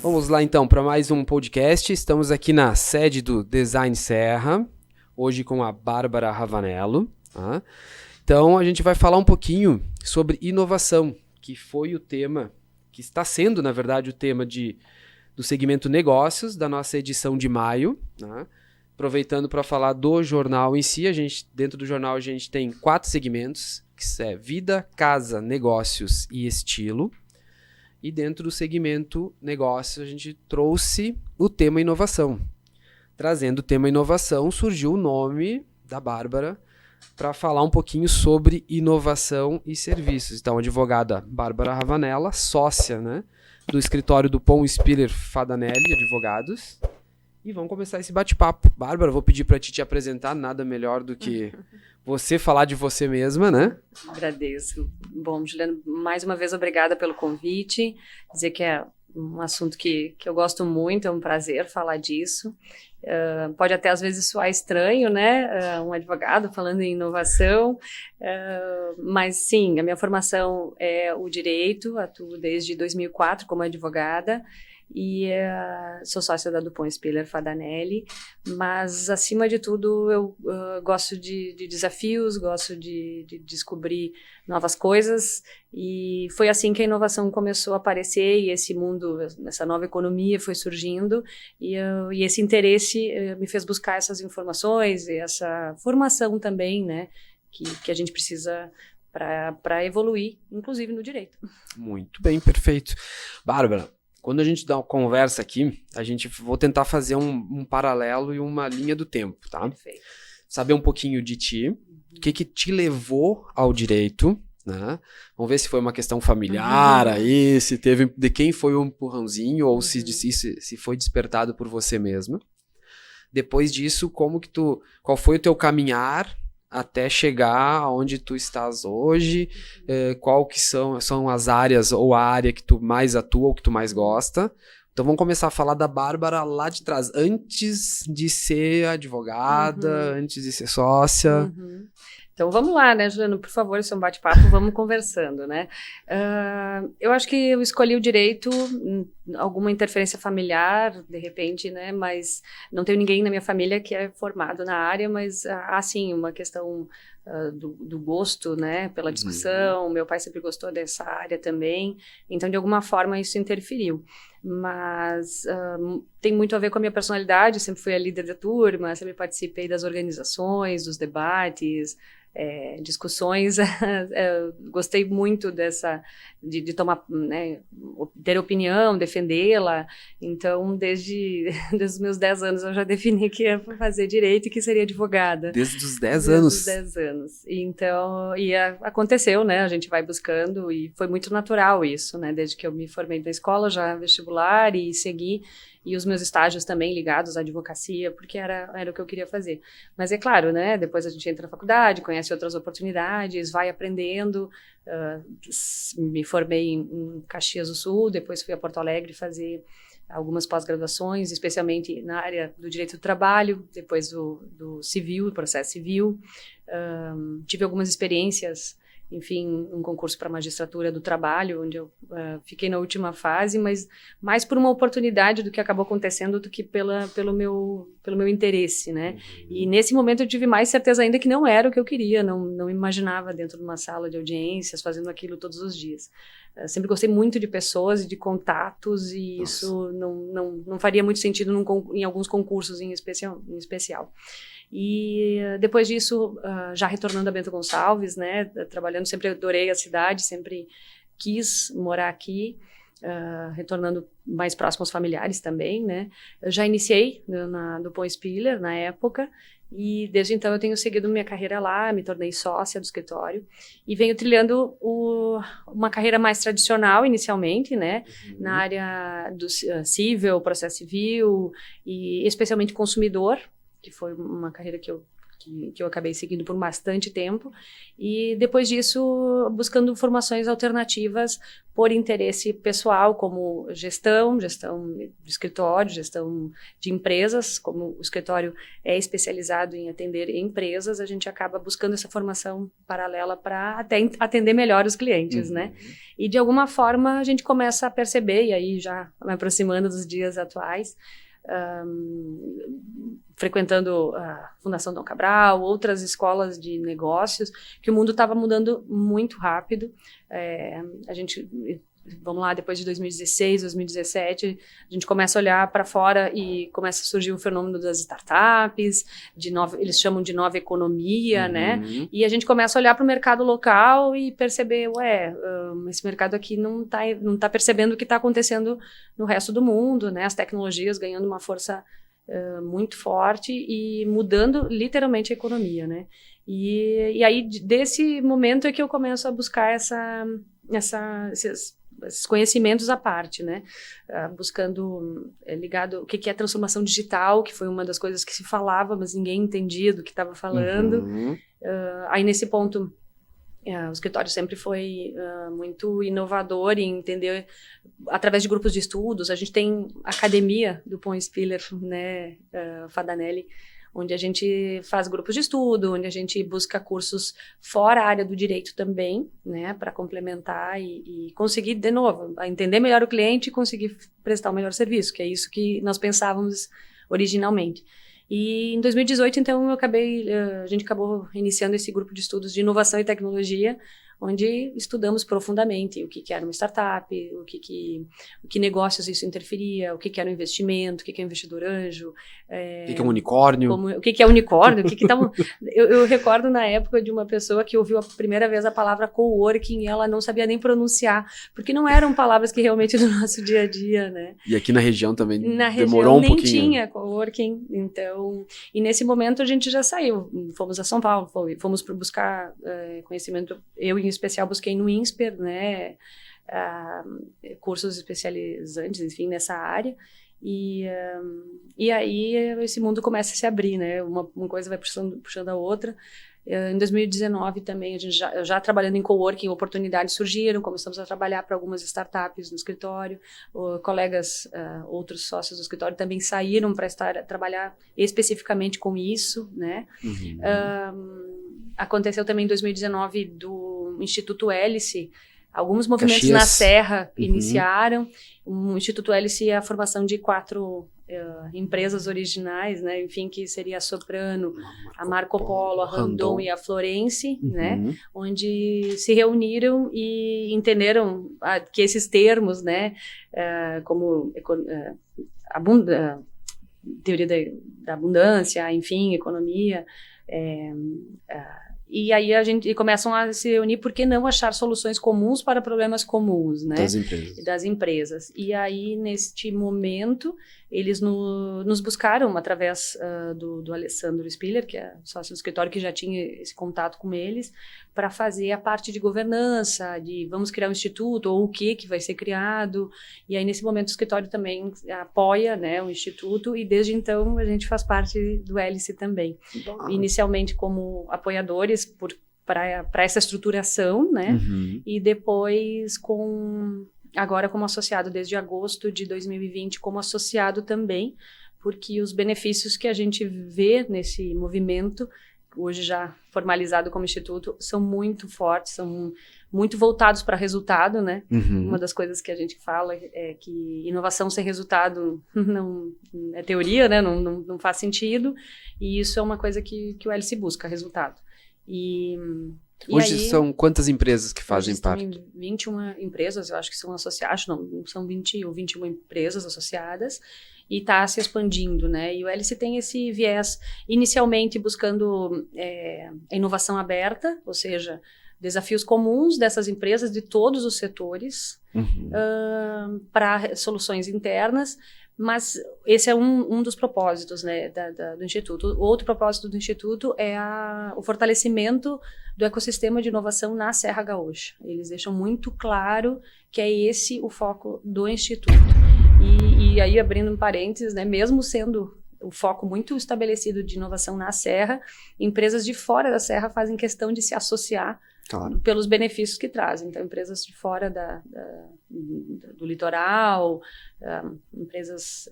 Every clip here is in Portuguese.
Vamos lá então para mais um podcast. Estamos aqui na sede do Design Serra, hoje com a Bárbara Ravanello. Tá? Então a gente vai falar um pouquinho sobre inovação, que foi o tema, que está sendo na verdade o tema do segmento negócios da nossa edição de maio. Tá? Aproveitando para falar do jornal em si, dentro do jornal a gente tem 4 segmentos, que é vida, casa, negócios e estilo. E dentro do segmento negócio, a gente trouxe o tema inovação. Trazendo o tema inovação, surgiu o nome da Bárbara para falar um pouquinho sobre inovação e serviços. Então, a advogada Bárbara Ravanello, sócia, né, do escritório do Pon Spiller Fadanelli Advogados. E vamos começar esse bate-papo. Bárbara, vou pedir para te apresentar, nada melhor do que você falar de você mesma, né? Agradeço. Bom, Juliano, mais uma vez obrigada pelo convite. Dizer que é um assunto que eu gosto muito, é um prazer falar disso. Pode até às vezes soar estranho, né? Um advogado falando em inovação, mas sim, a minha formação é o direito, atuo desde 2004 como advogada. E sou sócia da Dupont Spiller Fadanelli, mas acima de tudo eu gosto de desafios, gosto de descobrir novas coisas, e foi assim que a inovação começou a aparecer e esse mundo, essa nova economia foi surgindo, e esse interesse me fez buscar essas informações e essa formação também, né, que a gente precisa para evoluir, inclusive no direito. Muito bem, perfeito. Bárbara, quando a gente dá uma conversa aqui, vou tentar fazer um paralelo e uma linha do tempo, tá? Perfeito. Saber um pouquinho de ti, o que te levou ao direito, né? Vamos ver se foi uma questão familiar aí, se teve, de quem foi o empurrãozinho, ou se foi despertado por você mesma. Depois disso, qual foi o teu caminhar até chegar onde tu estás hoje, qual que são as áreas ou a área que tu mais atua ou que tu mais gosta. Então vamos começar a falar da Bárbara lá de trás, antes de ser advogada, antes de ser sócia. Então vamos lá, né, Juliano, por favor, esse é um bate-papo, vamos conversando, né. Eu acho que eu escolhi o direito, alguma interferência familiar, de repente, né, mas não tenho ninguém na minha família que é formado na área, mas há sim uma questão do gosto, né, pela discussão. Meu pai sempre gostou dessa área também, então de alguma forma isso interferiu, mas tem muito a ver com a minha personalidade. Sempre fui a líder da turma, sempre participei das organizações, dos debates, discussões. Gostei muito de tomar, né, ter opinião, defendê-la. Então, desde os meus 10 anos, eu já defini que ia fazer direito e que seria advogada. Desde os 10 anos? Desde os 10 anos. Então, aconteceu, né? A gente vai buscando e foi muito natural isso, né? Desde que eu me formei na escola, já vestibular e segui. E os meus estágios também ligados à advocacia, porque era o que eu queria fazer. Mas é claro, né, depois a gente entra na faculdade, conhece outras oportunidades, vai aprendendo. Me formei em Caxias do Sul, depois fui a Porto Alegre fazer algumas pós-graduações, especialmente na área do direito do trabalho, depois do civil, processo civil. Tive algumas experiências, enfim, um concurso para magistratura do trabalho, onde eu fiquei na última fase, mas mais por uma oportunidade do que acabou acontecendo do que pelo meu interesse, né? E nesse momento eu tive mais certeza ainda que não era o que eu queria, não me imaginava dentro de uma sala de audiências fazendo aquilo todos os dias. Sempre gostei muito de pessoas e de contatos, e isso não faria muito sentido em alguns concursos em especial. E depois disso, já retornando a Bento Gonçalves, né, trabalhando, sempre adorei a cidade, sempre quis morar aqui, retornando mais próximo aos familiares também, né. Eu já iniciei na Dupont Spiller na época, e desde então eu tenho seguido minha carreira lá, me tornei sócia do escritório e venho trilhando uma carreira mais tradicional inicialmente, né, na área do civil, processo civil e especialmente consumidor, que foi uma carreira que que eu acabei seguindo por bastante tempo, e depois disso buscando formações alternativas por interesse pessoal, como gestão de escritório, gestão de empresas. Como o escritório é especializado em atender empresas, a gente acaba buscando essa formação paralela para até atender melhor os clientes, né? E de alguma forma a gente começa a perceber, e aí já me aproximando dos dias atuais, frequentando a Fundação Dom Cabral, outras escolas de negócios, que o mundo estava mudando muito rápido. A gente, vamos lá, depois de 2016, 2017, a gente começa a olhar para fora e começa a surgir o fenômeno das startups, eles chamam de nova economia, né? E a gente começa a olhar para o mercado local e perceber, esse mercado aqui não tá percebendo o que está acontecendo no resto do mundo, né? As tecnologias ganhando uma força muito forte e mudando literalmente a economia, né? E aí, desse momento é que eu começo a buscar esses conhecimentos à parte, né? Buscando ligado o que é transformação digital, que foi uma das coisas que se falava, mas ninguém entendia do que estava falando. Aí, nesse ponto, o escritório sempre foi muito inovador em entender, através de grupos de estudos. A gente tem a academia do Pons Spiller, né, Fadanelli, onde a gente faz grupos de estudo, onde a gente busca cursos fora a área do direito também, né, para complementar e conseguir, de novo, entender melhor o cliente e conseguir prestar o melhor serviço, que é isso que nós pensávamos originalmente. E em 2018, então, a gente acabou iniciando esse grupo de estudos de inovação e tecnologia, onde estudamos profundamente o que era uma startup, o que negócios isso interferia, o que era um investimento, o que é um investidor anjo. O que é um unicórnio? O que é unicórnio? Eu recordo na época de uma pessoa que ouviu a primeira vez a palavra coworking e ela não sabia nem pronunciar, porque não eram palavras que realmente do nosso dia a dia, né? E aqui na região também demorou um pouquinho. Nem tinha coworking, então... E nesse momento a gente já saiu, fomos a São Paulo, fomos buscar conhecimento. Eu, em especial, busquei no INSPER, né, cursos especializantes, enfim, nessa área, e aí esse mundo começa a se abrir, né, uma coisa vai puxando a outra. Em 2019 também, a gente já trabalhando em coworking, oportunidades surgiram, começamos a trabalhar para algumas startups no escritório, colegas, outros sócios do escritório também saíram para trabalhar especificamente com isso, né. Aconteceu também em 2019 do Instituto Hélice, alguns movimentos Caxias. na Serra iniciaram. O Instituto Hélice é a formação de 4 empresas originais, né? Enfim, que seria a Soprano, a Marco Polo, a Randon e a Florence, né? Onde se reuniram e entenderam que esses termos, né? Como teoria da abundância, enfim, economia, e aí começam a se reunir, por que não achar soluções comuns para problemas comuns, né? Das empresas. E aí, neste momento, eles nos buscaram através do Alessandro Spiller, que é sócio do escritório, que já tinha esse contato com eles, para fazer a parte de governança, de vamos criar um instituto, ou o que vai ser criado. E aí, nesse momento, o escritório também apoia, né, o instituto, e desde então a gente faz parte do Hélice também. Inicialmente como apoiadores para essa estruturação, né? E depois agora como associado, desde agosto de 2020, como associado também, porque os benefícios que a gente vê nesse movimento, hoje já formalizado como instituto, são muito fortes, são muito voltados para resultado, né? Uma das coisas que a gente fala é que inovação sem resultado não é teoria, né? Não faz sentido, e isso é uma coisa que o Hélice busca, resultado. Hoje são quantas empresas que fazem parte? 21 empresas, eu acho que são associadas, não são 20 ou 21 empresas associadas, e está se expandindo, né? E o Hélice tem esse viés, inicialmente buscando a inovação aberta, ou seja, desafios comuns dessas empresas de todos os setores, para soluções internas. Mas esse é um dos propósitos, né, do Instituto. O outro propósito do Instituto é o fortalecimento do ecossistema de inovação na Serra Gaúcha. Eles deixam muito claro que é esse o foco do Instituto. E aí, abrindo um parênteses, né, mesmo sendo o foco muito estabelecido de inovação na Serra, empresas de fora da Serra fazem questão de se associar pelos benefícios que trazem. Então, empresas de fora do litoral, empresas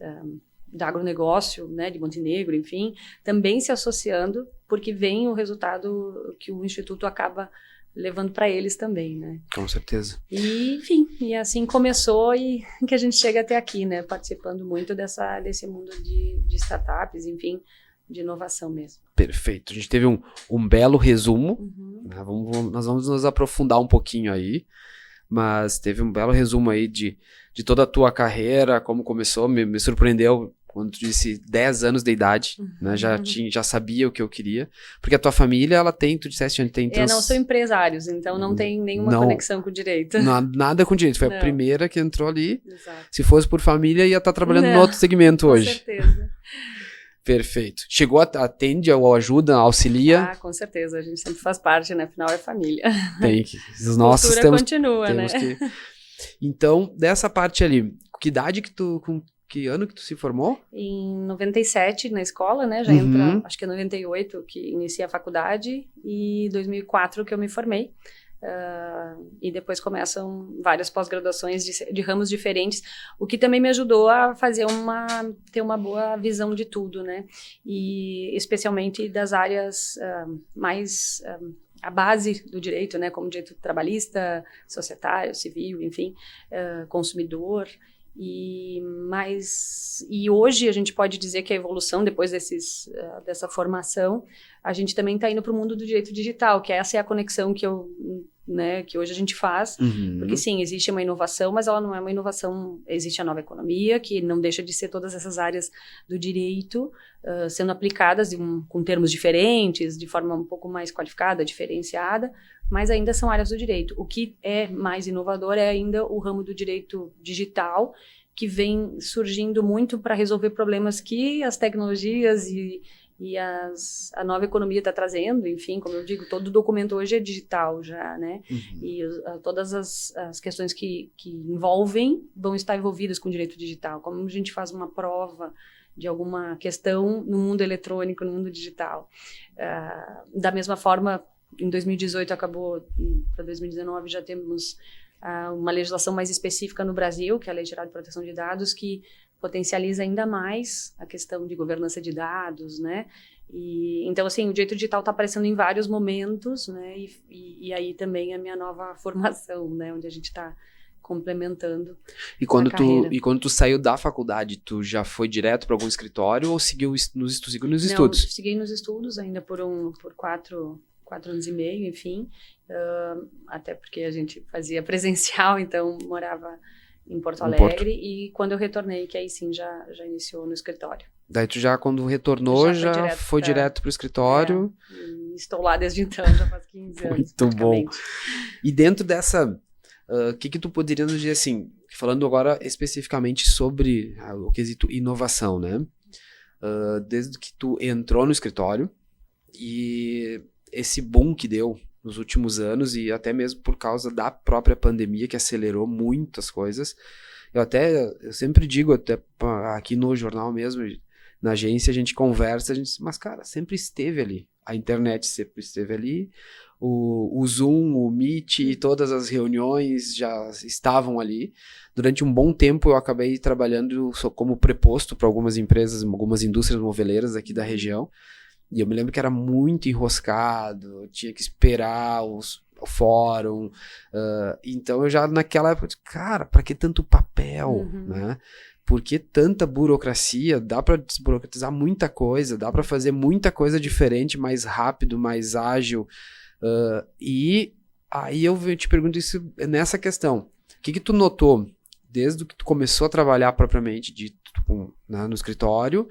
do agronegócio, né, de Montenegro, enfim, também se associando, porque vem o resultado que o Instituto acaba levando para eles também, né? Com certeza. E, enfim, e assim começou e que a gente chega até aqui, né? Participando muito desse mundo de startups, enfim, de inovação mesmo. Perfeito. A gente teve um belo resumo, né? Nós vamos nos aprofundar um pouquinho aí, mas teve um belo resumo aí de toda a tua carreira, como começou, me surpreendeu quando tu disse 10 anos de idade, né? Já sabia o que eu queria. Porque a tua família, ela tem, tu disseste, tem... Não, são empresários, então não tem nenhuma conexão com o direito. Nada com direito. Foi a primeira que entrou ali. Exato. Se fosse por família, ia estar trabalhando em outro segmento hoje. Com certeza. Perfeito. Chegou, atende ou ajuda, auxilia? Ah, com certeza. A gente sempre faz parte, né? Afinal, é família. Tem que... Os nossos continua, temos né? que... Então, dessa parte ali, que idade com que ano que tu se formou? Em 97, na escola, né? Já entra, acho que é 98 que inicia a faculdade e 2004 que eu me formei. E depois começam várias pós-graduações de ramos diferentes, o que também me ajudou a ter uma boa visão de tudo, né? E especialmente das áreas mais... a base do direito, né? Como direito trabalhista, societário, civil, enfim, consumidor... E hoje a gente pode dizer que a evolução, depois dessa formação, a gente também está indo para o mundo do direito digital, que essa é a conexão que que hoje a gente faz, porque sim, existe uma inovação, mas ela não é uma inovação, existe a nova economia, que não deixa de ser todas essas áreas do direito sendo aplicadas com termos diferentes, de forma um pouco mais qualificada, diferenciada, mas ainda são áreas do direito. O que é mais inovador é ainda o ramo do direito digital, que vem surgindo muito para resolver problemas que as tecnologias e a nova economia está trazendo. Enfim, como eu digo, todo documento hoje é digital já, né? E todas as questões que envolvem vão estar envolvidas com o direito digital. Como a gente faz uma prova de alguma questão no mundo eletrônico, no mundo digital. Da mesma forma, em 2018 acabou, para 2019 já temos uma legislação mais específica no Brasil, que é a Lei Geral de Proteção de Dados, que potencializa ainda mais a questão de governança de dados, né? Então, assim, o direito digital está aparecendo em vários momentos, né? E aí também a minha nova formação, né? Onde a gente está complementando e quando tu saiu da faculdade, tu já foi direto para algum escritório ou seguiu nos estudos? Não, segui nos estudos ainda por 4 anos e meio, enfim, até porque a gente fazia presencial, então morava em Porto Alegre, e quando eu retornei, que aí sim já iniciou no escritório. Daí tu já, quando retornou, já foi direto para o escritório? Estou lá desde então, já faz 15 anos. Muito bom. E dentro dessa, o que tu poderia nos dizer, assim, falando agora especificamente sobre o quesito inovação, né? Desde que tu entrou no escritório e esse boom que deu nos últimos anos, e até mesmo por causa da própria pandemia, que acelerou muitas coisas. Eu sempre digo, até aqui no jornal mesmo, na agência, a gente conversa, mas cara, sempre esteve ali. A internet sempre esteve ali, o Zoom, o Meet e todas as reuniões já estavam ali. Durante um bom tempo eu acabei trabalhando como preposto para algumas empresas, algumas indústrias moveleiras aqui da região. E eu me lembro que era muito enroscado, tinha que esperar o fórum. Então eu já naquela época, cara, para que tanto papel, né? Por que tanta burocracia? Dá para desburocratizar muita coisa, dá para fazer muita coisa diferente, mais rápido, mais ágil. E aí eu te pergunto isso nessa questão. O que tu notou desde que tu começou a trabalhar propriamente dito, no escritório,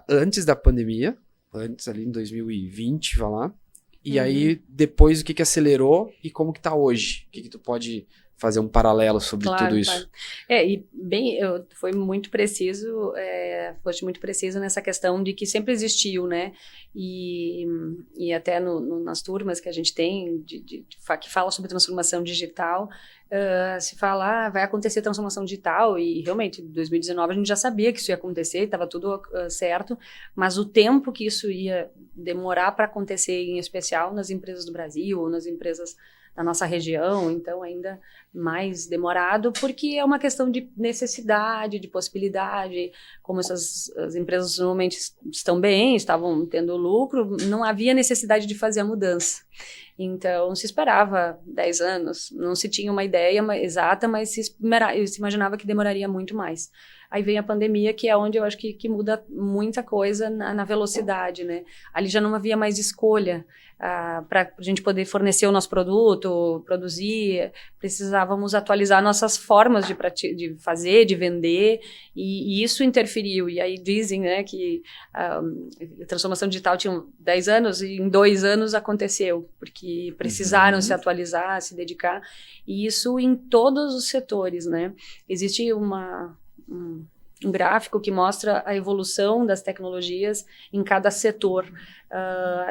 antes da pandemia? Antes, ali em 2020, vai lá. E aí, depois, o que acelerou e como que tá hoje? O que tu pode fazer um paralelo sobre tudo isso? Claro. Foi muito preciso, foste muito preciso nessa questão de que sempre existiu, né? E até nas turmas que a gente tem, que fala sobre transformação digital, se fala, vai acontecer transformação digital, e realmente, em 2019 a gente já sabia que isso ia acontecer, estava tudo certo, mas o tempo que isso ia demorar para acontecer, em especial nas empresas do Brasil, ou nas empresas da nossa região, então ainda mais demorado, porque é uma questão de necessidade, de possibilidade, como as empresas normalmente estão bem, estavam tendo lucro, não havia necessidade de fazer a mudança. Então, se esperava 10 anos, não se tinha uma ideia exata, mas se imaginava que demoraria muito mais. Aí vem a pandemia, que é onde eu acho que muda muita coisa na velocidade, né? Ali já não havia mais escolha para a gente poder fornecer o nosso produto, produzir, precisávamos atualizar nossas formas de fazer, de vender, e isso interferiu. E aí dizem, né, que a transformação digital tinha 10 anos e em 2 anos aconteceu, porque precisaram se atualizar, se dedicar, e isso em todos os setores, né? Existe um gráfico que mostra a evolução das tecnologias em cada setor.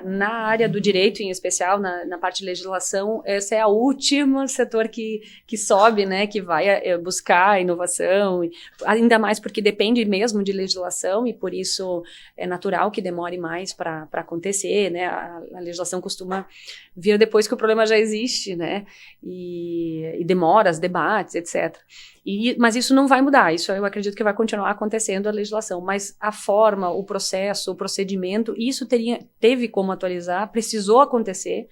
Na área do direito, em especial, na parte de legislação, esse é o último setor que sobe, né, que vai buscar a inovação, ainda mais porque depende mesmo de legislação, e por isso é natural que demore mais para acontecer, né? A legislação costuma vir depois que o problema já existe, né, e demora, os debates, etc. Mas isso não vai mudar, isso eu acredito que vai continuar acontecendo a legislação, mas a forma, o processo, o procedimento, isso teve como atualizar, precisou acontecer.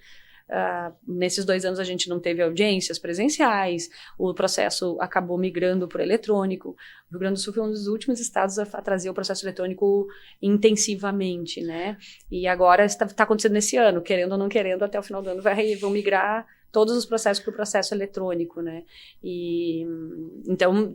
Nesses 2 anos a gente não teve audiências presenciais, o processo acabou migrando para o eletrônico. O Rio Grande do Sul foi um dos últimos estados a trazer o processo eletrônico intensivamente, né? E agora está acontecendo nesse ano, querendo ou não querendo, até o final do ano vão migrar todos os processos para o processo eletrônico, né? E então,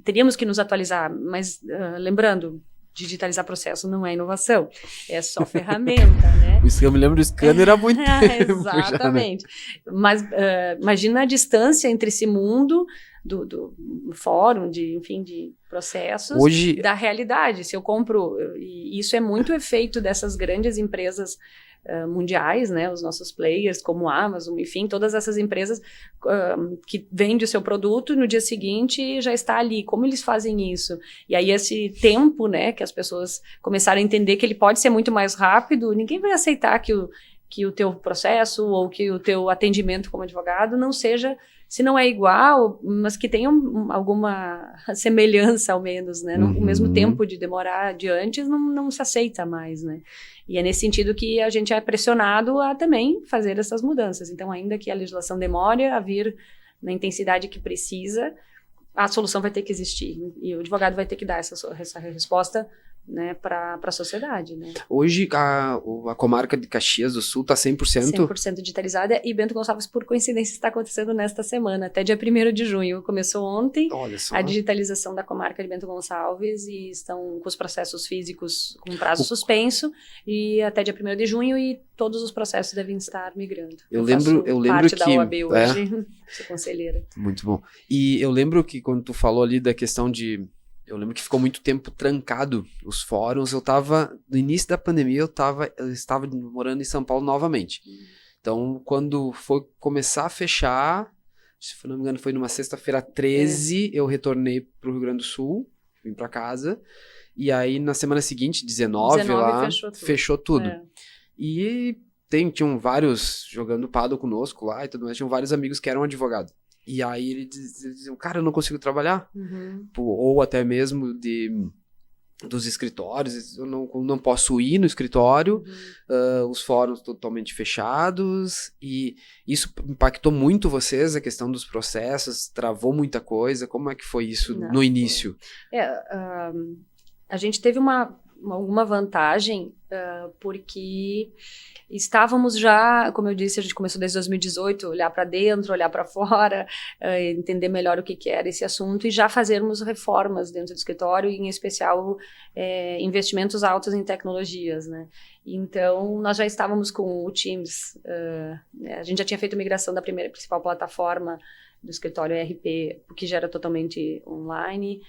teríamos que nos atualizar, mas lembrando, digitalizar processo não é inovação, é só ferramenta, né? Eu me lembro do scanner há muito tempo. Exatamente. Mas imagina a distância entre esse mundo do fórum, de processos, hoje, da realidade. Se eu compro, e isso é muito efeito dessas grandes empresas mundiais, né, os nossos players, como a Amazon, enfim, todas essas empresas que vendem o seu produto e no dia seguinte já está ali. Como eles fazem isso? E aí esse tempo, né, que as pessoas começaram a entender que ele pode ser muito mais rápido, ninguém vai aceitar que o teu processo ou que o teu atendimento como advogado não seja, se não é igual, mas que tenha alguma semelhança ao menos, né? O mesmo tempo de demorar de antes não se aceita mais, né? E é nesse sentido que a gente é pressionado a também fazer essas mudanças. Então, ainda que a legislação demore a vir na intensidade que precisa, a solução vai ter que existir. E o advogado vai ter que dar essa resposta, né, para a sociedade, né? Hoje a comarca de Caxias do Sul está 100%? 100% digitalizada, e Bento Gonçalves, por coincidência, está acontecendo nesta semana, até dia 1º de junho. Começou ontem a digitalização da comarca de Bento Gonçalves, e estão com os processos físicos com prazo suspenso, e até dia 1º de junho, e todos os processos devem estar migrando. Eu lembro parte que da OAB hoje, sou conselheira. Muito bom. E eu lembro que quando tu falou ali da questão de... Eu lembro que ficou muito tempo trancado os fóruns. No início da pandemia, eu estava morando em São Paulo novamente. Então, quando foi começar a fechar, se não me engano, foi numa sexta-feira 13, eu retornei para o Rio Grande do Sul, vim para casa. E aí, na semana seguinte, 19 lá, fechou tudo. E tinham vários jogando paddle conosco lá e tudo mais. Tinham vários amigos que eram advogados. E aí eles diziam, cara, eu não consigo trabalhar. Ou até mesmo dos escritórios, eu não posso ir no escritório, os fóruns totalmente fechados, e isso impactou muito vocês, a questão dos processos, travou muita coisa. Como é que foi isso no início? A gente teve alguma vantagem, porque estávamos já, como eu disse, a gente começou desde 2018, olhar para dentro, olhar para fora, entender melhor o que era esse assunto, e já fazermos reformas dentro do escritório, e em especial investimentos altos em tecnologias, né? Então, nós já estávamos com o Teams, a gente já tinha feito a migração da primeira principal plataforma do escritório ERP, que já era totalmente online,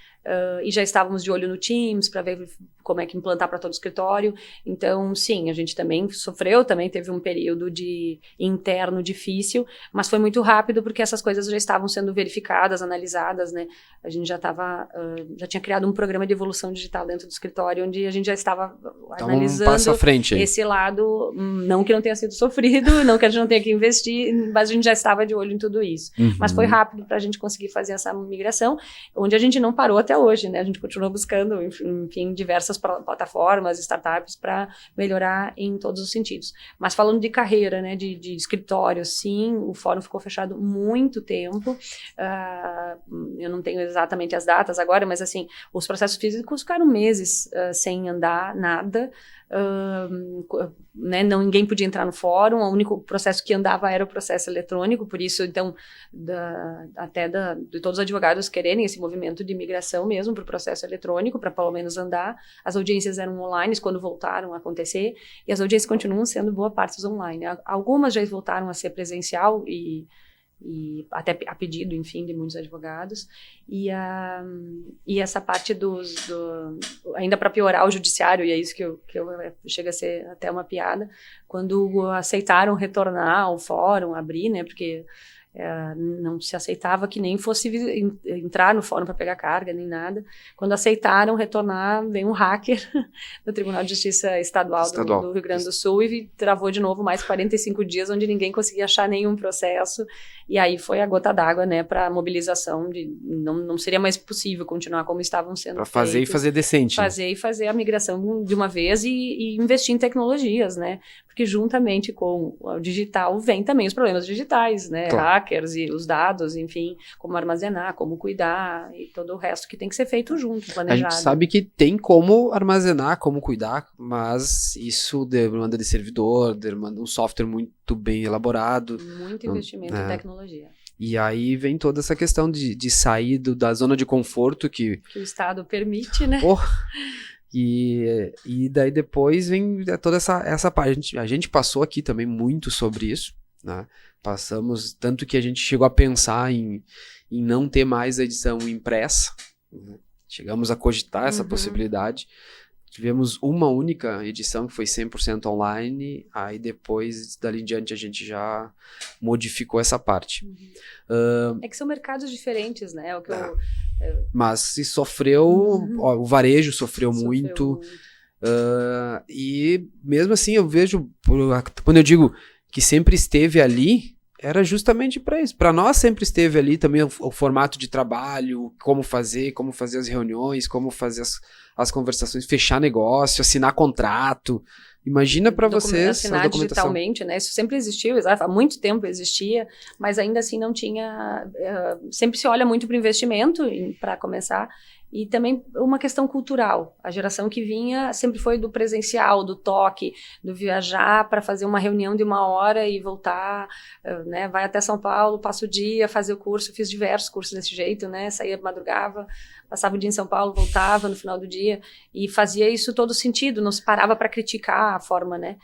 e já estávamos de olho no Teams para ver como é que implantar para todo o escritório. Então, sim, a gente também sofreu, também teve um período de interno difícil, mas foi muito rápido porque essas coisas já estavam sendo verificadas, analisadas, né? A gente já tinha criado um programa de evolução digital dentro do escritório, onde a gente já estava analisando um passo à frente aí. esse lado, não que não tenha sido sofrido, não que a gente não tenha que investir, mas a gente já estava de olho em tudo isso. Mas foi rápido para a gente conseguir fazer essa migração, onde a gente não parou até hoje, né? A gente continua buscando, enfim, diversas plataformas, startups para melhorar em todos os sentidos. Mas falando de carreira, né, de escritório, sim, o fórum ficou fechado muito tempo. Eu não tenho exatamente as datas agora, mas assim, os processos físicos ficaram meses sem andar nada. Né, ninguém podia entrar no fórum, o único processo que andava era o processo eletrônico, por isso, então, de todos os advogados quererem esse movimento de migração mesmo para o processo eletrônico, para pelo menos andar. As audiências eram online quando voltaram a acontecer, e as audiências continuam sendo boa parte online. Algumas já voltaram a ser presencial e até a pedido, enfim, de muitos advogados, e essa parte ainda para piorar o judiciário, e é isso que chega a ser até uma piada, quando aceitaram retornar ao fórum, abrir, né, porque não se aceitava que nem fosse entrar no fórum para pegar carga, nem nada. Quando aceitaram retornar, veio um hacker do Tribunal de Justiça Estadual. Do Rio Grande do Sul e travou de novo mais 45 dias, onde ninguém conseguia achar nenhum processo. E aí foi a gota d'água, né, para a mobilização de não seria mais possível continuar como estavam sendo para fazer feitos, e fazer decente. Fazer e fazer a migração de uma vez e investir em tecnologias, né? Porque juntamente com o digital vem também os problemas digitais, né? Claro. Hackers e os dados, enfim, como armazenar, como cuidar e todo o resto que tem que ser feito junto, planejado. A gente sabe que tem como armazenar, como cuidar, mas isso demanda de servidor, demanda um software muito bem elaborado. Muito investimento em tecnologia. E aí vem toda essa questão de sair da zona de conforto que o Estado permite, né? E daí depois vem toda essa parte. A gente passou aqui também muito sobre isso, né? Passamos, tanto que a gente chegou a pensar em não ter mais a edição impressa, né? Chegamos a cogitar essa possibilidade. Tivemos uma única edição que foi 100% online, aí depois, dali em diante, a gente já modificou essa parte. É que são mercados diferentes, né? Mas se sofreu, o varejo sofreu muito. E mesmo assim, eu vejo, quando eu digo que sempre esteve ali, era justamente para isso. Para nós sempre esteve ali também o formato de trabalho, como fazer as reuniões, como fazer as conversações, fechar negócio, assinar contrato. Imagina para vocês assinar digitalmente, né? Isso sempre existiu, há muito tempo existia, mas ainda assim não tinha. Sempre se olha muito para o investimento para começar. E também uma questão cultural. A geração que vinha sempre foi do presencial, do toque, do viajar para fazer uma reunião de 1 hora e voltar, né? Vai até São Paulo, passa o dia, fazer o curso. Fiz diversos cursos desse jeito, né? Saía, madrugava, passava o dia em São Paulo, voltava no final do dia e fazia isso todo sentido, não se parava para criticar a forma, né?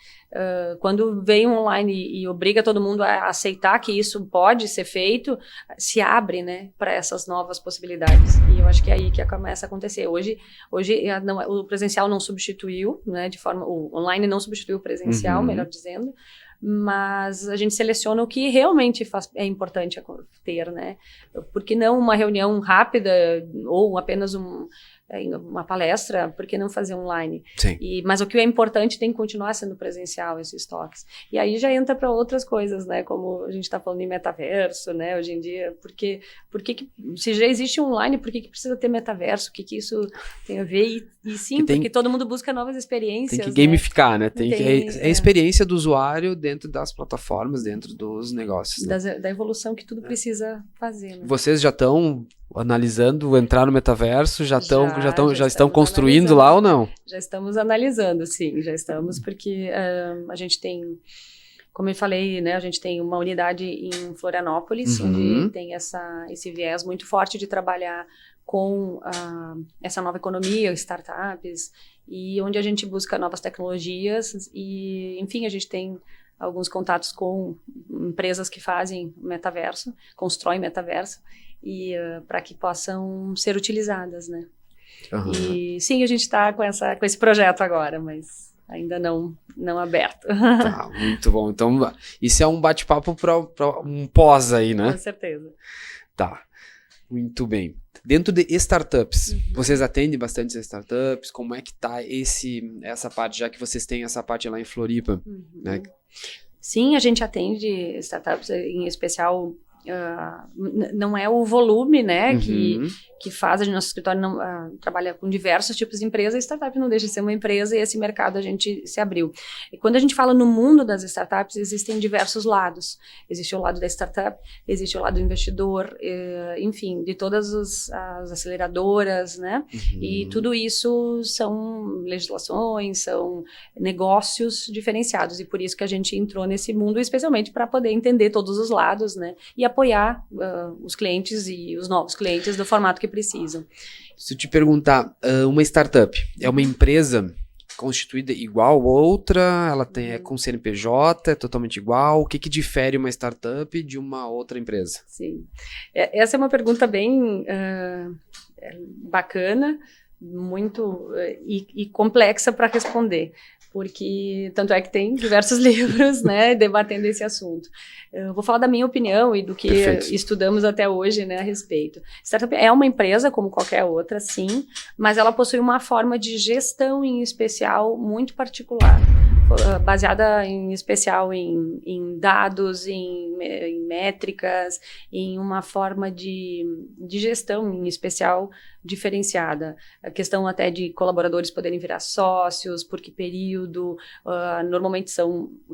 Quando vem um online e obriga todo mundo a aceitar que isso pode ser feito, se abre, né, para essas novas possibilidades. E eu acho que é aí que começa a acontecer. Hoje o presencial não substituiu, né, o online não substituiu o presencial, melhor dizendo, mas a gente seleciona o que realmente é importante ter, né? Por que não uma reunião rápida ou apenas uma palestra, por que não fazer online? Sim. Mas o que é importante tem que continuar sendo presencial, esses toques. E aí já entra para outras coisas, né? Como a gente está falando em metaverso, né? Hoje em dia, se já existe online, por que precisa ter metaverso? O que isso tem a ver? E sim, porque todo mundo busca novas experiências. Tem que gamificar, né? É a experiência do usuário dentro das plataformas, dentro dos negócios. Né? Da evolução que tudo precisa fazer. Né? Vocês já estão analisando entrar no metaverso? Já estão construindo lá ou não? Já estamos analisando, sim, já estamos, porque a gente tem, como eu falei, né, a gente tem uma unidade em Florianópolis, onde tem esse viés muito forte de trabalhar com essa nova economia, startups, e onde a gente busca novas tecnologias e, enfim, a gente tem alguns contatos com empresas que fazem metaverso, constroem metaverso, e para que possam ser utilizadas, né? Uhum. E sim, a gente está com esse projeto agora, mas ainda não aberto. Tá, muito bom. Então, isso é um bate-papo para um pós aí, né? Com certeza. Tá, muito bem. Dentro de startups, vocês atendem bastante as startups? Como é que tá essa parte, já que vocês têm essa parte lá em Floripa, né? Sim, a gente atende startups, em especial, não é o volume, né, que faz, a nosso escritório trabalha com diversos tipos de empresas, a startup não deixa de ser uma empresa, e esse mercado a gente se abriu. E quando a gente fala no mundo das startups, existem diversos lados. Existe o lado da startup, existe o lado do investidor, enfim, de todas as aceleradoras, né, e tudo isso são legislações, são negócios diferenciados, e por isso que a gente entrou nesse mundo, especialmente para poder entender todos os lados, né, e apoiar os clientes e os novos clientes do formato que precisam. Se eu te perguntar, uma startup é uma empresa constituída igual a outra? Ela é com CNPJ, é totalmente igual? O que difere uma startup de uma outra empresa? Sim, essa é uma pergunta bem bacana, muito e complexa para responder, porque tanto é que tem diversos livros, né, debatendo esse assunto. Eu vou falar da minha opinião e do que estudamos até hoje, né, a respeito. Startup é uma empresa como qualquer outra, sim, mas ela possui uma forma de gestão em especial muito particular, baseada em especial em dados, em métricas, em uma forma de gestão em especial diferenciada. A questão até de colaboradores poderem virar sócios, por que período, normalmente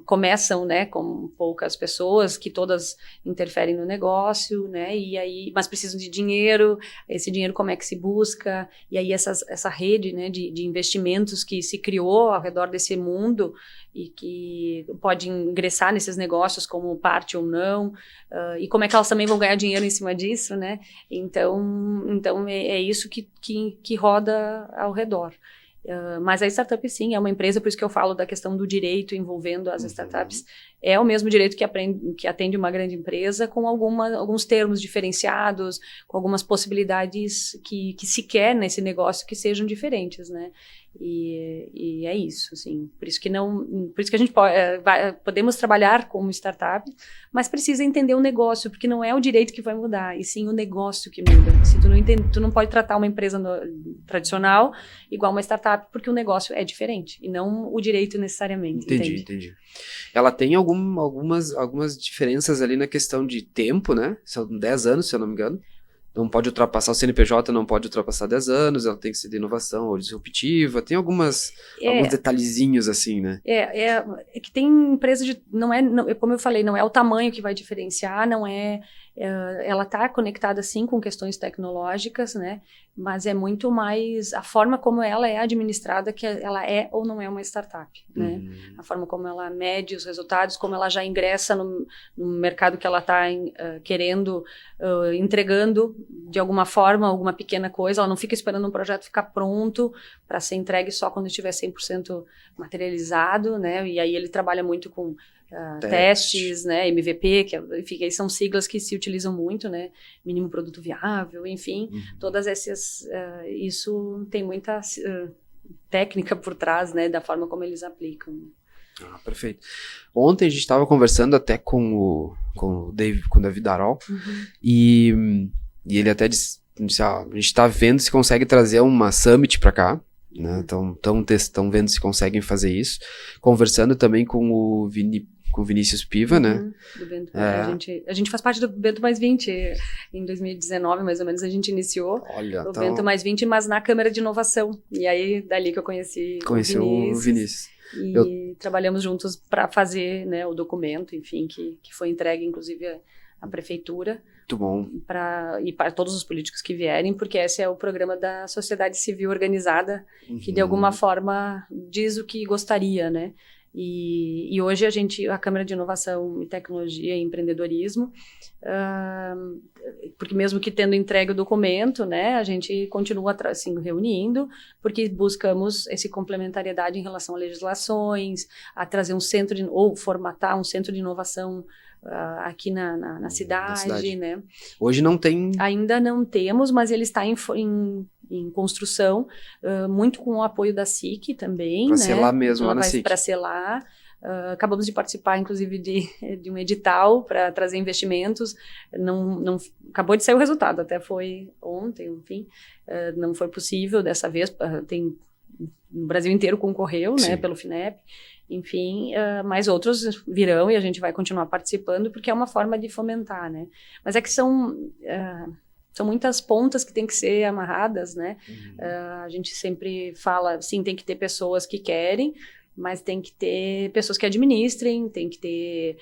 começam, né, com poucas pessoas, que todas interferem no negócio, né, e aí, mas precisam de dinheiro, esse dinheiro como é que se busca, e aí essa rede, né, de investimentos que se criou ao redor desse mundo, e que pode ingressar nesses negócios como parte ou não, e como é que elas também vão ganhar dinheiro em cima disso, né? Então é isso que roda ao redor. Mas a startup, sim, é uma empresa, por isso que eu falo da questão do direito envolvendo as startups. É o mesmo direito que atende uma grande empresa, com alguns termos diferenciados, com algumas possibilidades que se quer nesse negócio que sejam diferentes, né? E é isso, assim. Por isso que a gente podemos trabalhar como startup, mas precisa entender o negócio, porque não é o direito que vai mudar, e sim o negócio que muda. Se tu não entende, tu não pode tratar uma empresa tradicional igual uma startup, porque o negócio é diferente, e não o direito necessariamente. Entendi. Ela tem algumas diferenças ali na questão de tempo, né? São 10 anos, se eu não me engano. Não pode ultrapassar, o CNPJ não pode ultrapassar 10 anos, ela tem que ser de inovação ou disruptiva, tem alguns detalhezinhos assim, né? É que tem empresa como eu falei, não é o tamanho que vai diferenciar, ela está conectada sim com questões tecnológicas, né? Mas é muito mais a forma como ela é administrada, que ela é ou não é uma startup, né? A forma como ela mede os resultados, como ela já ingressa no mercado que ela está querendo, entregando de alguma forma alguma pequena coisa, ela não fica esperando um projeto ficar pronto para ser entregue só quando estiver 100% materializado, né? E aí ele trabalha muito com testes, né, MVP, enfim, aí são siglas que se utilizam muito, né, mínimo produto viável, enfim, todas essas, isso tem muita técnica por trás, né, da forma como eles aplicam. Perfeito. Ontem a gente estava conversando até com o David Darol, e ele até disse, a gente está vendo se consegue trazer uma summit para cá, né? Estão vendo se conseguem fazer isso, conversando também com o Vinícius Piva, né? Do Bento, a gente faz parte do Bento Mais 20, em 2019, mais ou menos, a gente iniciou o Bento Mais 20, mas na Câmara de Inovação, e aí dali que eu conheci o Vinícius. E trabalhamos juntos para fazer, né, o documento, enfim, que foi entregue, inclusive, à prefeitura. Muito bom. E para todos os políticos que vierem, porque esse é o programa da sociedade civil organizada, que de alguma forma diz o que gostaria, né? E hoje a Câmara de Inovação e Tecnologia e Empreendedorismo, porque mesmo que tendo entregue o documento, né, a gente continua assim, reunindo, porque buscamos essa complementariedade em relação a legislações, a trazer ou formatar um centro de inovação aqui na cidade, né? Hoje não tem... Ainda não temos, mas ele está em construção, muito com o apoio da SIC também. Para né? selar mesmo lá na SIC. Para selar. Acabamos de participar, inclusive, de um edital para trazer investimentos. Não acabou de sair o resultado, até foi ontem, enfim. Não foi possível dessa vez. O Brasil inteiro concorreu, né, pelo FINEP. Enfim, mas outros virão e a gente vai continuar participando, porque é uma forma de fomentar, né? Mas é que são muitas pontas que têm que ser amarradas, né? A gente sempre fala, sim, tem que ter pessoas que querem, mas tem que ter pessoas que administrem, tem que ter...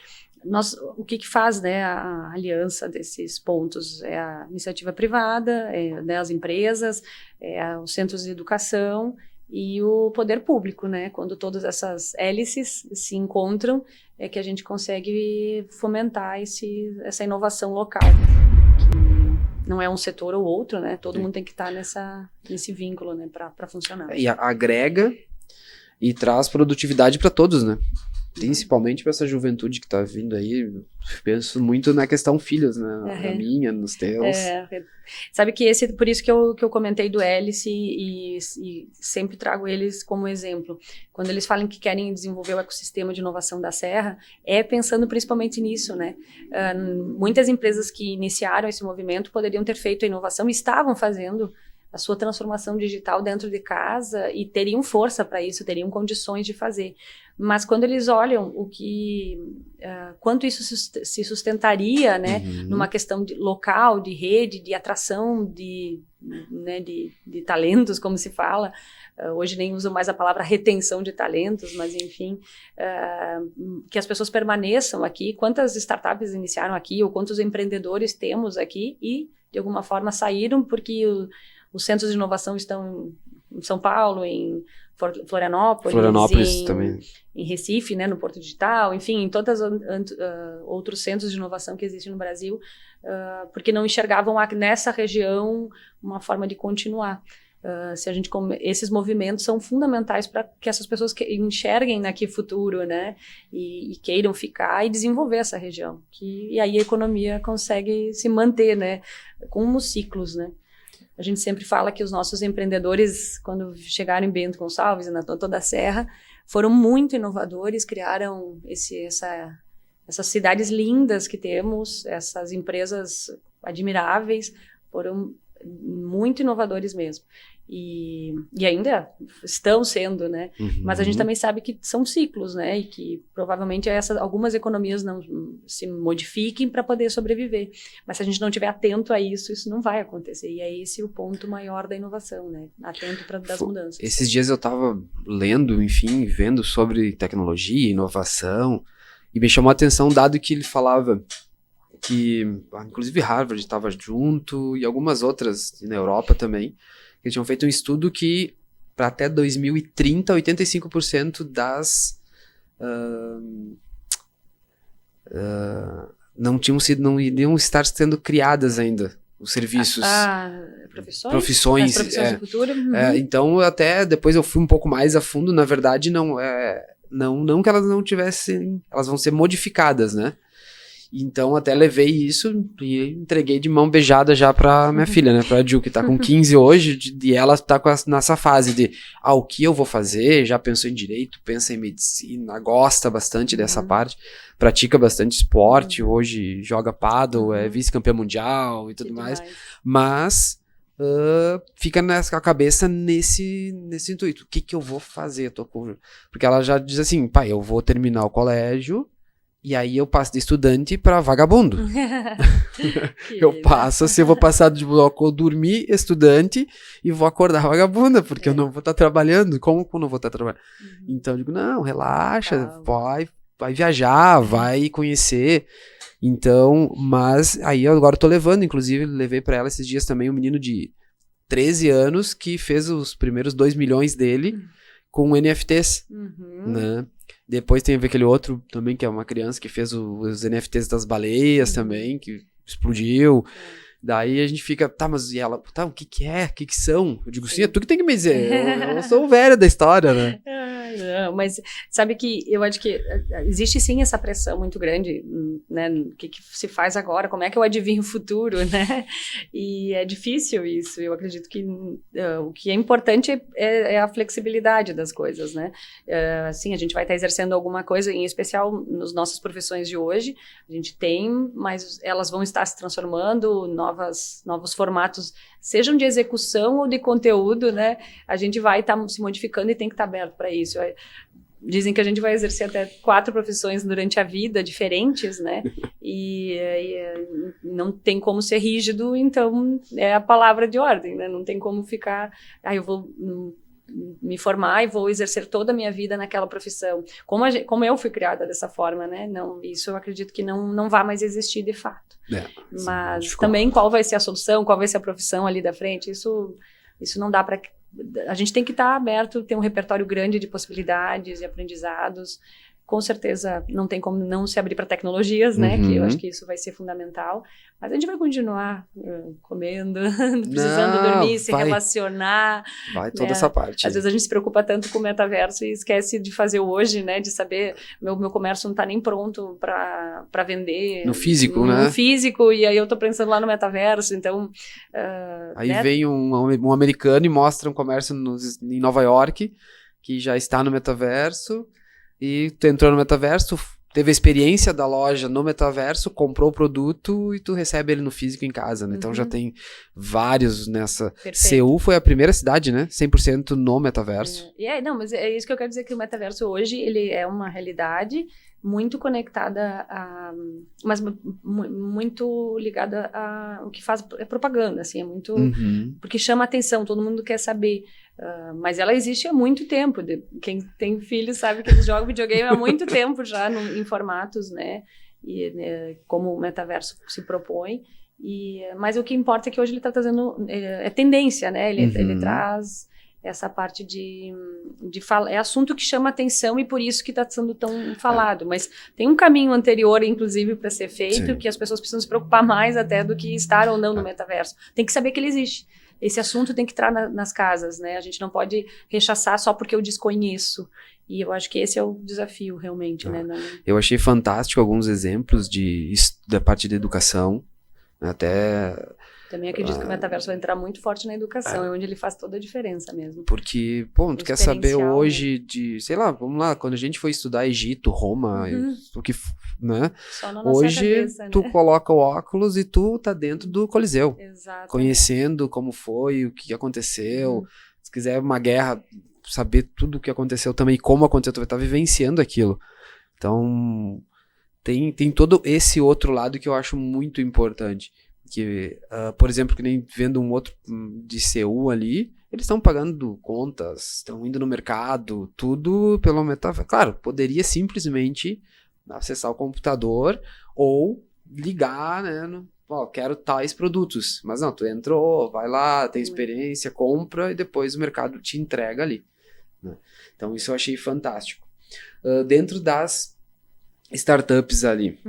o que faz, né, a aliança desses pontos? É a iniciativa privada, né, as empresas, os centros de educação e o poder público, né? Quando todas essas hélices se encontram, é que a gente consegue fomentar essa inovação local. Que não é um setor ou outro, né? Todo mundo tem que estar nesse vínculo, né? Para funcionar. E agrega e traz produtividade para todos, né? Principalmente para essa juventude que está vindo aí. Penso muito na questão filhos, né? Na minha, nos teus. Sabe que por isso que eu comentei do hélice e sempre trago eles como exemplo. Quando eles falam que querem desenvolver o ecossistema de inovação da Serra, pensando principalmente nisso, né? Muitas empresas que iniciaram esse movimento poderiam ter feito a inovação e estavam fazendo a sua transformação digital dentro de casa e teriam força para isso, teriam condições de fazer. Mas quando eles olham quanto isso se sustentaria, né, numa questão local, de rede, de atração de talentos, como se fala, hoje nem uso mais a palavra retenção de talentos, mas enfim, que as pessoas permaneçam aqui, quantas startups iniciaram aqui, ou quantos empreendedores temos aqui e, de alguma forma, saíram porque os centros de inovação estão em São Paulo, em Florianópolis também. Em Recife, né, no Porto Digital, enfim, em todos outros centros de inovação que existem no Brasil, porque não enxergavam nessa região uma forma de continuar. Esses movimentos são fundamentais para que essas pessoas enxerguem aqui futuro, né, e queiram ficar e desenvolver essa região. E aí a economia consegue se manter, né, com os ciclos, né. A gente sempre fala que os nossos empreendedores, quando chegaram em Bento Gonçalves e na toda a Serra, foram muito inovadores, criaram essas cidades lindas que temos, essas empresas admiráveis, foram muito inovadores mesmo. E ainda estão sendo, né? Mas a gente também sabe que são ciclos, né? E que provavelmente algumas economias não se modifiquem para poder sobreviver. Mas se a gente não estiver atento a isso não vai acontecer. E é esse o ponto maior da inovação, né? Atento das mudanças. Esses dias eu estava lendo, enfim, vendo sobre tecnologia, inovação, e me chamou a atenção um dado que ele falava que, inclusive Harvard estava junto, e algumas outras na Europa também, eles tinham feito um estudo que para até 2030, 85% das não iriam estar sendo criadas ainda os serviços. Profissões do futuro. Então, até depois eu fui um pouco mais a fundo, na verdade, não que elas não tivessem, elas vão ser modificadas, né? Então, até levei isso e entreguei de mão beijada já pra minha filha, né? Pra Ju, que tá com 15 hoje, e ela tá nessa fase de, o que eu vou fazer? Já pensou em direito, pensa em medicina, gosta bastante dessa parte, pratica bastante esporte, hoje joga pádel, é vice-campeã mundial e tudo mais. Mas fica a cabeça nesse intuito. O que eu vou fazer? Porque ela já diz assim, pai, eu vou terminar o colégio, e aí eu passo de estudante para vagabundo. Eu passo assim, eu vou passar de bloco, dormir estudante e vou acordar vagabunda, porque eu não vou estar trabalhando. Como eu não vou estar trabalhando? Então eu digo, não, relaxa, vai viajar, vai conhecer. Então, mas aí eu agora tô levando, inclusive levei para ela esses dias também um menino de 13 anos que fez os primeiros 2 milhões dele com NFTs, né? Depois tem aquele outro também, que é uma criança que fez os NFTs das baleias também, que explodiu. Daí a gente fica, tá, mas e ela, tá, o que que é? O que que são? Eu digo, sim, é tu que tem que me dizer, eu sou o velho da história, né? Não, mas sabe que eu acho que existe sim essa pressão muito grande, né? O que se faz agora? Como é que eu adivinho o futuro, né? E é difícil isso. Eu acredito que o que é importante é a flexibilidade das coisas, né? Sim, a gente vai estar exercendo alguma coisa, em especial nas nossas profissões de hoje. A gente tem, mas elas vão estar se transformando, novos formatos, sejam de execução ou de conteúdo, né? A gente vai estar se modificando e tem que estar aberto para isso. Dizem que a gente vai exercer até 4 profissões durante a vida, diferentes, né? E não tem como ser rígido, então é a palavra de ordem, né? Não tem como ficar, eu vou me formar e vou exercer toda a minha vida naquela profissão. Como eu fui criada dessa forma, né? Não, isso eu acredito que não vai mais existir de fato. Mas também qual vai ser a solução, qual vai ser a profissão ali da frente, isso não dá para... A gente tem que estar aberto, ter um repertório grande de possibilidades e aprendizados. Com certeza não tem como não se abrir para tecnologias, né? Que eu acho que isso vai ser fundamental. Mas a gente vai continuar comendo, precisando dormir, se relacionar. Vai toda essa parte. Às vezes a gente se preocupa tanto com o metaverso e esquece de fazer o hoje, né? De saber, meu comércio não está nem pronto para vender. No físico, né? No físico, e aí eu estou pensando lá no metaverso, então... aí vem um americano e mostra um comércio em Nova York, que já está no metaverso... E tu entrou no metaverso, teve a experiência da loja no metaverso, comprou o produto e tu recebe ele no físico em casa, né? Então já tem vários nessa... Perfeito. Seul foi a primeira cidade, né? 100% no metaverso. Não, mas é isso que eu quero dizer, que o metaverso hoje, ele é uma realidade muito conectada mas muito ligada a o que faz propaganda, assim, é muito... Porque chama atenção, todo mundo quer saber. Mas ela existe há muito tempo. Quem tem filhos sabe que eles jogam videogame há muito tempo já em formatos, né? E, como o metaverso se propõe. Mas o que importa é que hoje ele está trazendo... É tendência, né? Ele traz essa parte de falar. É assunto que chama atenção e por isso que está sendo tão falado. Mas tem um caminho anterior, inclusive, para ser feito, que as pessoas precisam se preocupar mais até do que estar ou não no metaverso. Tem que saber que ele existe. Esse assunto tem que entrar nas casas, né? A gente não pode rechaçar só porque eu desconheço. E eu acho que esse é o desafio, realmente, né? Eu achei fantástico alguns exemplos da parte da educação, até... Também acredito que o metaverso vai entrar muito forte na educação, é onde ele faz toda a diferença mesmo. Porque, tu quer saber hoje de, sei lá, vamos lá, quando a gente foi estudar Egito, Roma, o que, né? Só na nossa hoje cabeça, tu né? coloca o óculos e tu tá dentro do Coliseu. Exato. Conhecendo como foi, o que aconteceu. Se quiser uma guerra, saber tudo o que aconteceu também, como aconteceu, tu vai estar vivenciando aquilo. Então, tem todo esse outro lado que eu acho muito importante. Que, por exemplo, que nem vendo um outro de Seul ali, eles estão pagando contas, estão indo no mercado, tudo pelo metaverso. Claro, poderia simplesmente acessar o computador ou ligar, né, quero tais produtos. Mas não, tu entrou, vai lá, tem experiência, compra e depois o mercado te entrega ali, né? Então isso eu achei fantástico. Dentro das startups ali,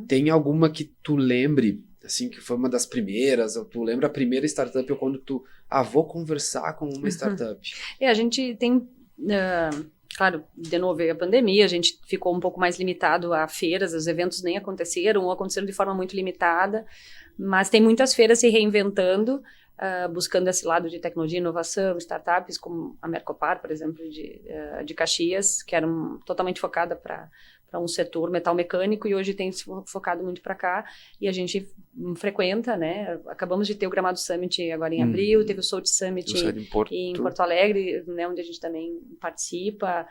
tem alguma que tu lembre, assim, que foi uma das primeiras, ou tu lembra a primeira startup, ou quando tu, vou conversar com uma startup? A gente tem, claro, de novo veio a pandemia, a gente ficou um pouco mais limitado a feiras, os eventos nem aconteceram, ou aconteceram de forma muito limitada, mas tem muitas feiras se reinventando, buscando esse lado de tecnologia e inovação, startups como a Mercopar, por exemplo, de Caxias, que era totalmente focada para um setor metal mecânico, e hoje tem se focado muito para cá, e a gente frequenta, né? Acabamos de ter o Gramado Summit agora em abril, teve o South Summit em Porto Alegre, né, onde a gente também participa,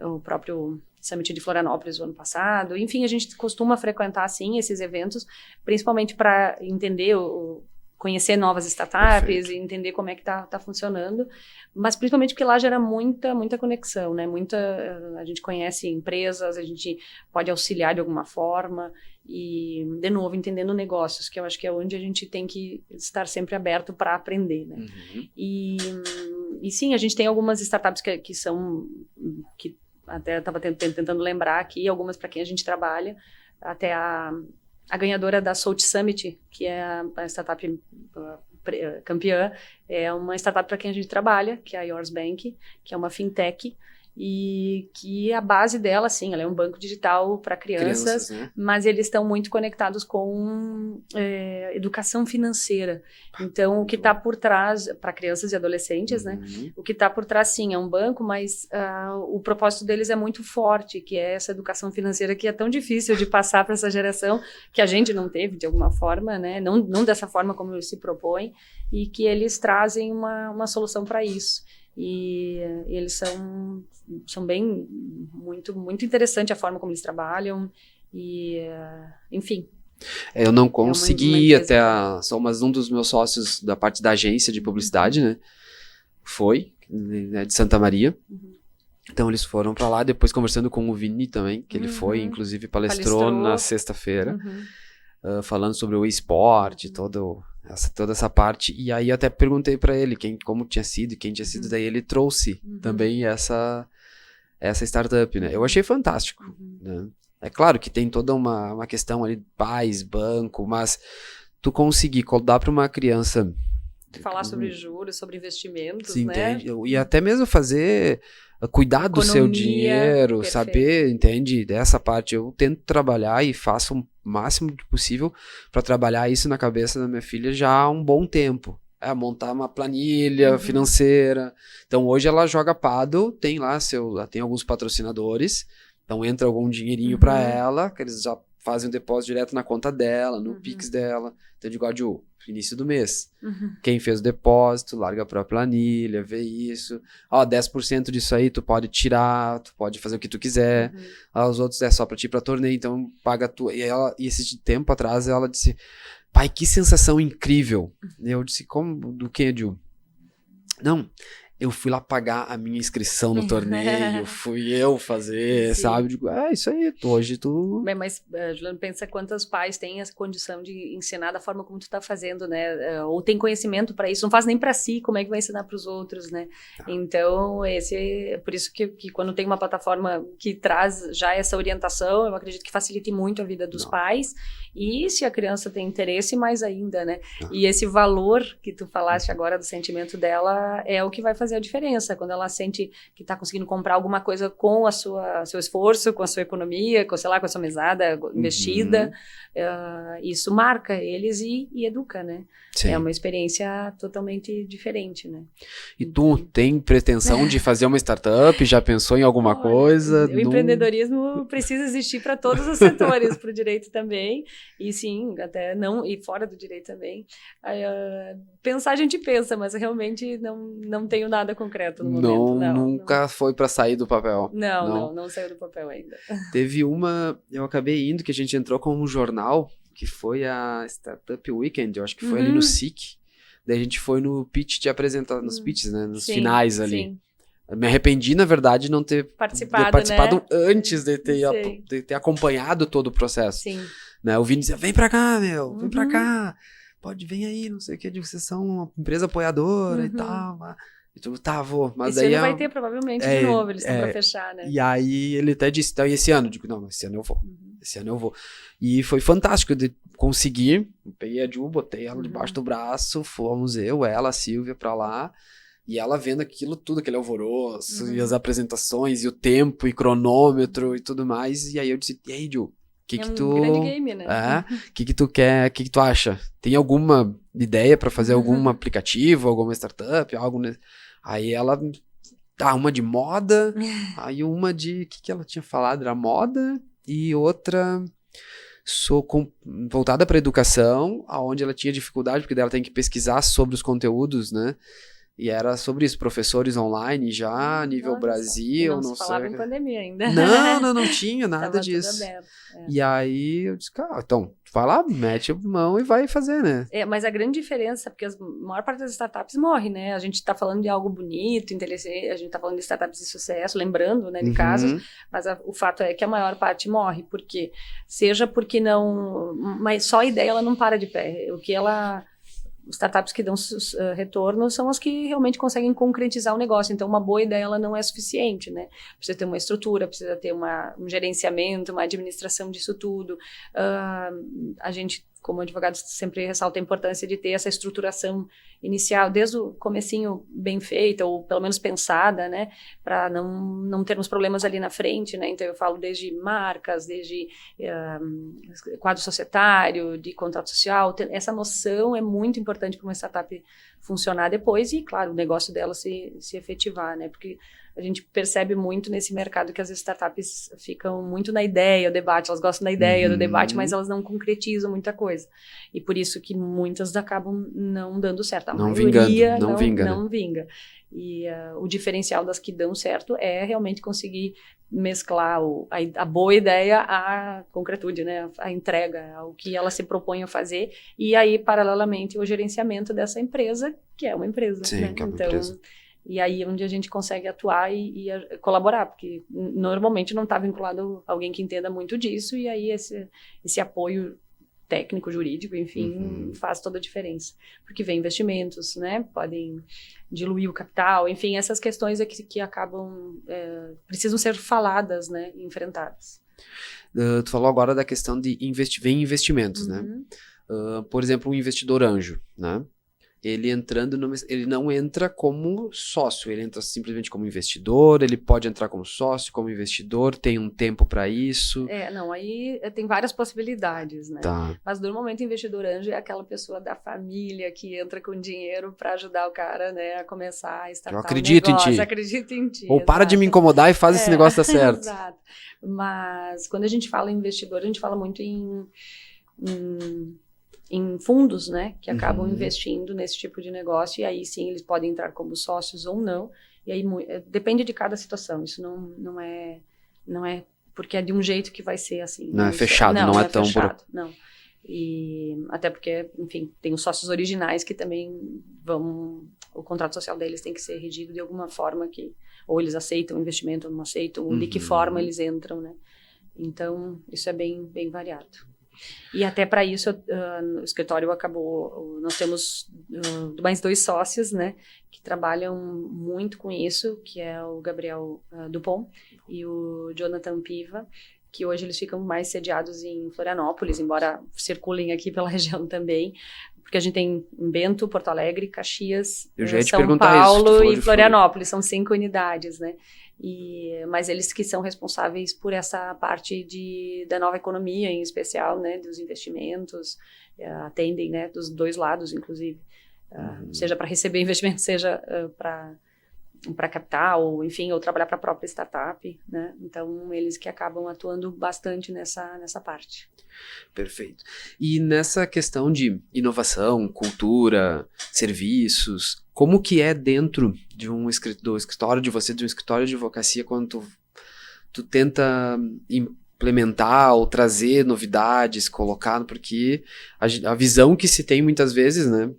o próprio Summit de Florianópolis o ano passado, enfim, a gente costuma frequentar, assim, esses eventos, principalmente para entender conhecer novas startups e entender como é que tá funcionando, mas principalmente porque lá gera muita conexão, né? A gente conhece empresas, a gente pode auxiliar de alguma forma e, de novo, entendendo negócios, que eu acho que é onde a gente tem que estar sempre aberto para aprender, né? E sim, a gente tem algumas startups que até estava tentando lembrar aqui, algumas para quem a gente trabalha, até a ganhadora da Salt Summit, que é a startup campeã, é uma startup para quem a gente trabalha, que é a Yours Bank, que é uma fintech, e que a base dela, sim, ela é um banco digital para crianças, né? Mas eles estão muito conectados com educação financeira. Então, o que está por trás, para crianças e adolescentes, né? O que está por trás, sim, é um banco, mas o propósito deles é muito forte, que é essa educação financeira que é tão difícil de passar para essa geração, que a gente não teve, de alguma forma, né? Não dessa forma como eles se propõem, e que eles trazem uma solução para isso. E eles são bem, muito interessante a forma como eles trabalham, e enfim. Eu não consegui ir mas um dos meus sócios da parte da agência de publicidade, né, foi, né, de Santa Maria. Então eles foram para lá, depois conversando com o Vini também, que ele foi, inclusive palestrou na sexta-feira, falando sobre o esporte, toda essa parte, e aí eu até perguntei para ele como tinha sido, quem tinha sido, daí ele trouxe também essa startup, né? Eu achei fantástico, né? É claro que tem toda uma questão ali, pais, banco, mas tu conseguir dar para uma criança... Falar sobre juros, sobre investimentos, sim, né? Entende? E até mesmo cuidar do seu dinheiro, perfeito. Saber, entende? Dessa parte, eu tento trabalhar e faço o máximo possível para trabalhar isso na cabeça da minha filha já há um bom tempo. Montar uma planilha financeira. Então, hoje ela joga paddle, tem lá tem alguns patrocinadores, então entra algum dinheirinho para ela, que eles já fazem um depósito direto na conta dela, no Pix dela. Então, eu digo, início do mês. Quem fez o depósito, larga pra planilha, vê isso. 10% disso aí tu pode tirar, tu pode fazer o que tu quiser. Os outros é só pra ti ir pra torneio, então paga tu. E esse tempo atrás ela disse, pai, que sensação incrível. Eu disse, como? Do que, Edil? Não, eu fui lá pagar a minha inscrição no torneio, fui eu fazer, sabe? Digo, isso aí, hoje tu... Bem, mas, Juliano, pensa quantos pais têm essa condição de ensinar da forma como tu tá fazendo, né? Ou tem conhecimento para isso, não faz nem para si, como é que vai ensinar para os outros, né? Então, por isso que quando tem uma plataforma que traz já essa orientação, eu acredito que facilite muito a vida dos pais, e se a criança tem interesse, mais ainda, né? E esse valor que tu falaste agora do sentimento dela é o que vai fazer a diferença, quando ela sente que está conseguindo comprar alguma coisa com seu esforço, com a sua economia, com a sua mesada investida, isso marca eles e educa, né? Sim. É uma experiência totalmente diferente, né? E tu tem pretensão de fazer uma startup? Já pensou em alguma coisa? O empreendedorismo precisa existir para todos os setores, para o direito também, e sim, até não, e fora do direito também. Pensar a gente pensa, mas realmente não tenho nada concreto no momento. Nunca foi para sair do papel. Não saiu do papel ainda. Teve eu acabei indo, que a gente entrou com um jornal, que foi a Startup Weekend, eu acho que foi ali no SIC. Daí a gente foi no pitch de apresentar, nos pitches, né, nos finais ali. Sim. Eu me arrependi, na verdade, de não ter participado né? Antes de ter acompanhado todo o processo. Sim. Né? O Vini dizia, vem pra cá, vem pra cá. Vem aí, não sei o que, vocês são uma empresa apoiadora e tal. E tu, vou. Mas esse ano vai ter, provavelmente, de novo, eles estão pra fechar, né? E aí ele até disse, e esse ano? Eu digo, não, esse ano eu vou. Esse ano eu vou. E foi fantástico de conseguir. Eu peguei a Ju, botei ela debaixo do braço, fomos ela, a Silvia pra lá. E ela vendo aquilo tudo, aquele alvoroço, e as apresentações, e o tempo, e cronômetro, e tudo mais. E aí eu disse, e aí, Ju? Um grande game, né? O que tu quer, o que tu acha? Tem alguma ideia pra fazer algum aplicativo, alguma startup, algo... Aí ela... uma de moda, aí uma de... O que ela tinha falado? Era moda, e outra... voltada pra educação, onde ela tinha dificuldade, porque ela tem que pesquisar sobre os conteúdos, né? E era sobre isso, professores online já, nível Brasil, não se falava em pandemia ainda. Não tinha nada disso. E aí eu disse, então, vai lá, mete a mão e vai fazer, né? Mas a grande diferença, porque a maior parte das startups morre, né? A gente tá falando de algo bonito, inteligente, a gente tá falando de startups de sucesso, lembrando, né, de casos, mas o fato é que a maior parte morre, porque seja porque não... Mas só a ideia, ela não para de pé. O que ela... startups que dão retorno são as que realmente conseguem concretizar o negócio. Então, uma boa ideia ela não é suficiente, né? Precisa ter uma estrutura, precisa ter um gerenciamento, uma administração disso tudo. A gente, como advogado, sempre ressalta a importância de ter essa estruturação inicial, desde o comecinho bem feita, ou pelo menos pensada, né, para não termos problemas ali na frente, né, então eu falo desde marcas, desde quadro societário, de contrato social, essa noção é muito importante para uma startup funcionar depois e, claro, o negócio dela se efetivar, né, porque a gente percebe muito nesse mercado que as startups ficam muito na ideia, o debate, elas gostam da ideia, do debate, mas elas não concretizam muita coisa. E por isso que muitas acabam não dando certo. A maioria não vinga. E o diferencial das que dão certo é realmente conseguir mesclar a boa ideia à concretude, né? A entrega, ao que ela se propõe a fazer. E aí, paralelamente, o gerenciamento dessa empresa, que é uma empresa. Sim, né? que é uma então, empresa. E aí onde a gente consegue atuar e colaborar, porque normalmente não está vinculado a alguém que entenda muito disso, e aí esse apoio técnico, jurídico, enfim, faz toda a diferença. Porque vem investimentos, né, podem diluir o capital, enfim, essas questões aqui que acabam, precisam ser faladas, né, enfrentadas. Tu falou agora da questão de investimentos, né? Por exemplo, um investidor anjo, né? Ele ele não entra como sócio, ele entra simplesmente como investidor, ele pode entrar como sócio, como investidor, tem um tempo para isso. Não, aí tem várias possibilidades, né? Tá. Mas normalmente o investidor anjo é aquela pessoa da família que entra com dinheiro para ajudar o cara, né, a começar a startar Eu acredito um negócio, em ti. Acredito em ti. Ou para de me incomodar e faz esse negócio dar certo. Exato. Mas quando a gente fala em investidor, a gente fala muito em fundos, né, que acabam investindo nesse tipo de negócio, e aí sim eles podem entrar como sócios ou não, e aí depende de cada situação, isso não é porque é de um jeito que vai ser assim. Não é fechado, não é tão fechado, não. E até porque, enfim, tem os sócios originais que também o contrato social deles tem que ser regido de alguma forma que, ou eles aceitam o investimento ou não aceitam, ou de que forma eles entram, né, então isso é bem, bem variado. E até para isso, o escritório nós temos mais 2 sócios, né, que trabalham muito com isso, que é o Gabriel Dupont e o Jonathan Piva, que hoje eles ficam mais sediados em Florianópolis, embora circulem aqui pela região também, porque a gente tem Bento, Porto Alegre, Caxias, São Paulo e Florianópolis, são 5 unidades, né? Mas eles que são responsáveis por essa parte da nova economia, em especial, né, dos investimentos, atendem, né, dos 2 lados, inclusive, seja para receber investimento, seja para captar, ou enfim, ou trabalhar para a própria startup, né? Então, eles que acabam atuando bastante nessa parte. Perfeito. E nessa questão de inovação, cultura, serviços, como que é dentro de do escritório de você, de um escritório de advocacia, quando tu tenta implementar ou trazer novidades, colocar, porque a visão que se tem muitas vezes, né,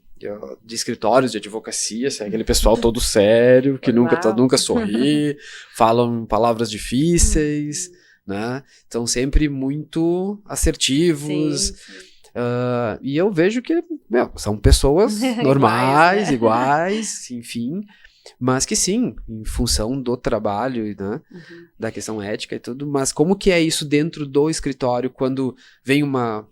de escritórios de advocacia, é aquele pessoal todo sério, que nunca sorri, falam palavras difíceis, né? Estão sempre muito assertivos. Sim. E eu vejo que são pessoas normais, iguais, enfim, mas que sim, em função do trabalho, né, da questão ética e tudo, mas como que é isso dentro do escritório quando vem uma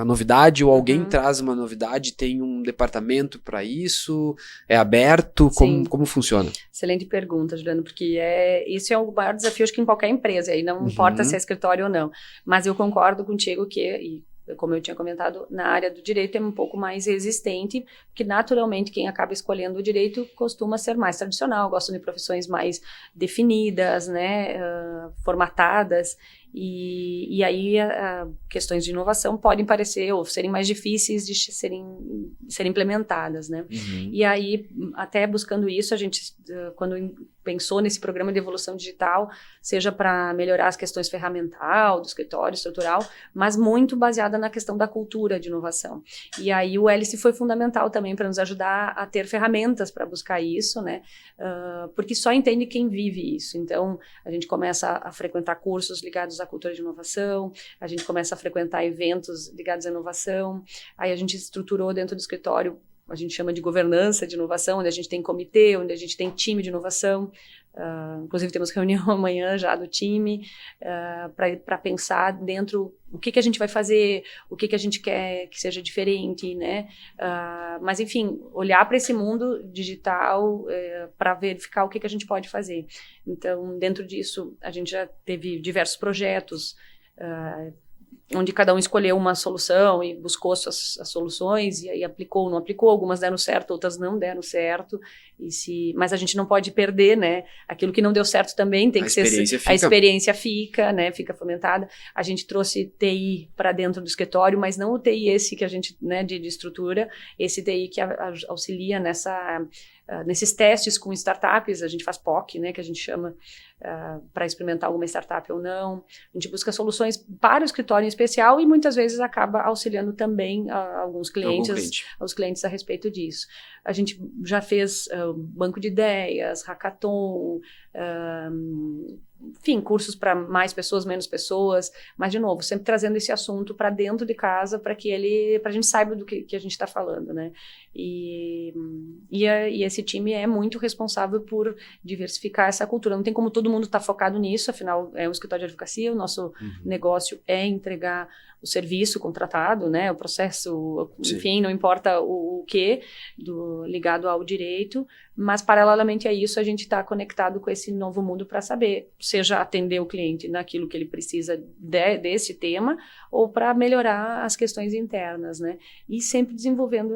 novidade ou alguém traz uma novidade, tem um departamento para isso, é aberto, como funciona? Excelente pergunta, Juliano, porque esse é o maior desafio, acho que em qualquer empresa, aí não importa se é escritório ou não, mas eu concordo contigo que, como eu tinha comentado, na área do direito é um pouco mais resistente, porque naturalmente quem acaba escolhendo o direito costuma ser mais tradicional, gosta de profissões mais definidas, né, formatadas, e aí questões de inovação podem parecer ou serem mais difíceis de serem implementadas, né? E aí, até buscando isso, a gente, quando pensou nesse programa de evolução digital, seja para melhorar as questões ferramental, do escritório, estrutural, mas muito baseada na questão da cultura de inovação. E aí o Hélice foi fundamental também para nos ajudar a ter ferramentas para buscar isso, né? Porque só entende quem vive isso. Então, a gente começa a frequentar cursos ligados à cultura de inovação, a gente começa a frequentar eventos ligados à inovação, aí a gente estruturou dentro do escritório a gente chama de governança de inovação, onde a gente tem comitê, onde a gente tem time de inovação. Inclusive temos reunião amanhã já do time para pensar dentro o que a gente vai fazer, o que a gente quer que seja diferente, né? Mas enfim, olhar para esse mundo digital para verificar o que a gente pode fazer. Então, dentro disso, a gente já teve diversos projetos onde cada um escolheu uma solução e buscou as soluções e aí aplicou, não aplicou, algumas deram certo, outras não deram certo, mas a gente não pode perder, né, aquilo que não deu certo também tem que ser, a experiência fica, né, fica fomentada. A gente trouxe TI para dentro do escritório, mas não o TI esse que a gente, né, de estrutura, esse TI que auxilia nesses testes com startups, a gente faz POC, né, que a gente chama para experimentar alguma startup ou não. A gente busca soluções para o escritório em especial e muitas vezes acaba auxiliando também alguns clientes, aos clientes a respeito disso. A gente já fez banco de ideias, hackathon, enfim, cursos para mais pessoas, menos pessoas, mas de novo, sempre trazendo esse assunto para dentro de casa para a gente saiba do que a gente está falando, né? E esse time é muito responsável por diversificar essa cultura. Não tem como todo mundo estar focado nisso, afinal é um escritório de advocacia, o nosso negócio é entregar o serviço contratado, né? O processo, enfim, não importa o que, ligado ao direito, mas paralelamente a isso a gente está conectado com esse novo mundo para saber, seja atender o cliente naquilo que ele precisa desse tema ou para melhorar as questões internas, né? E sempre desenvolvendo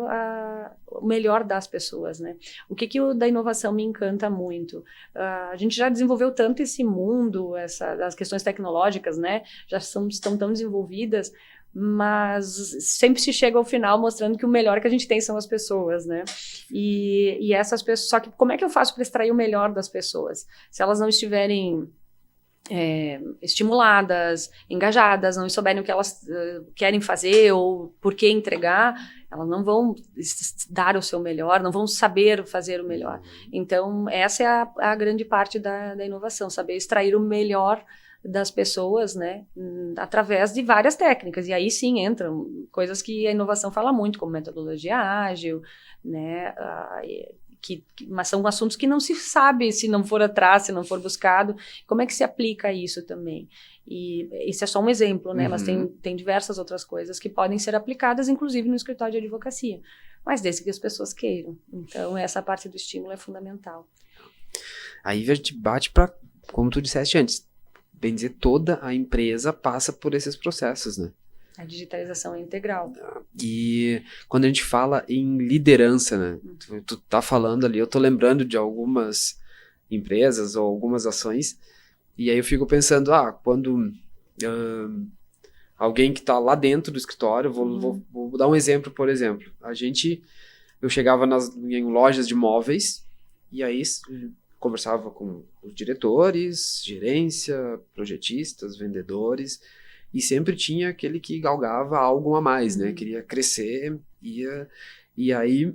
o melhor das pessoas, né? O que da inovação me encanta muito? A gente já desenvolveu tanto esse mundo, as questões tecnológicas, né? Já estão tão desenvolvidas, mas sempre se chega ao final mostrando que o melhor que a gente tem são as pessoas, né? E essas pessoas, só que como é que eu faço para extrair o melhor das pessoas? Se elas não estiverem estimuladas, engajadas, não souberem o que elas querem fazer ou por que entregar, elas não vão dar o seu melhor, não vão saber fazer o melhor. Então, essa é a grande parte da inovação, saber extrair o melhor das pessoas, né, através de várias técnicas, e aí sim entram coisas que a inovação fala muito, como metodologia ágil, né, mas são assuntos que não se sabe se não for atrás, se não for buscado, como é que se aplica isso também. E esse é só um exemplo, né, mas tem diversas outras coisas que podem ser aplicadas, inclusive no escritório de advocacia, mas desde que as pessoas queiram. Então, essa parte do estímulo é fundamental. Aí a gente bate para, como tu disseste antes, bem dizer, toda a empresa passa por esses processos, né? A digitalização é integral. E quando a gente fala em liderança, né? Tu tá falando ali, eu tô lembrando de algumas empresas ou algumas ações, e aí eu fico pensando, quando alguém que tá lá dentro do escritório, vou dar um exemplo, por exemplo. Eu chegava em lojas de móveis, e aí conversava com os diretores, gerência, projetistas, vendedores, e sempre tinha aquele que galgava algo a mais, né? Queria crescer, e aí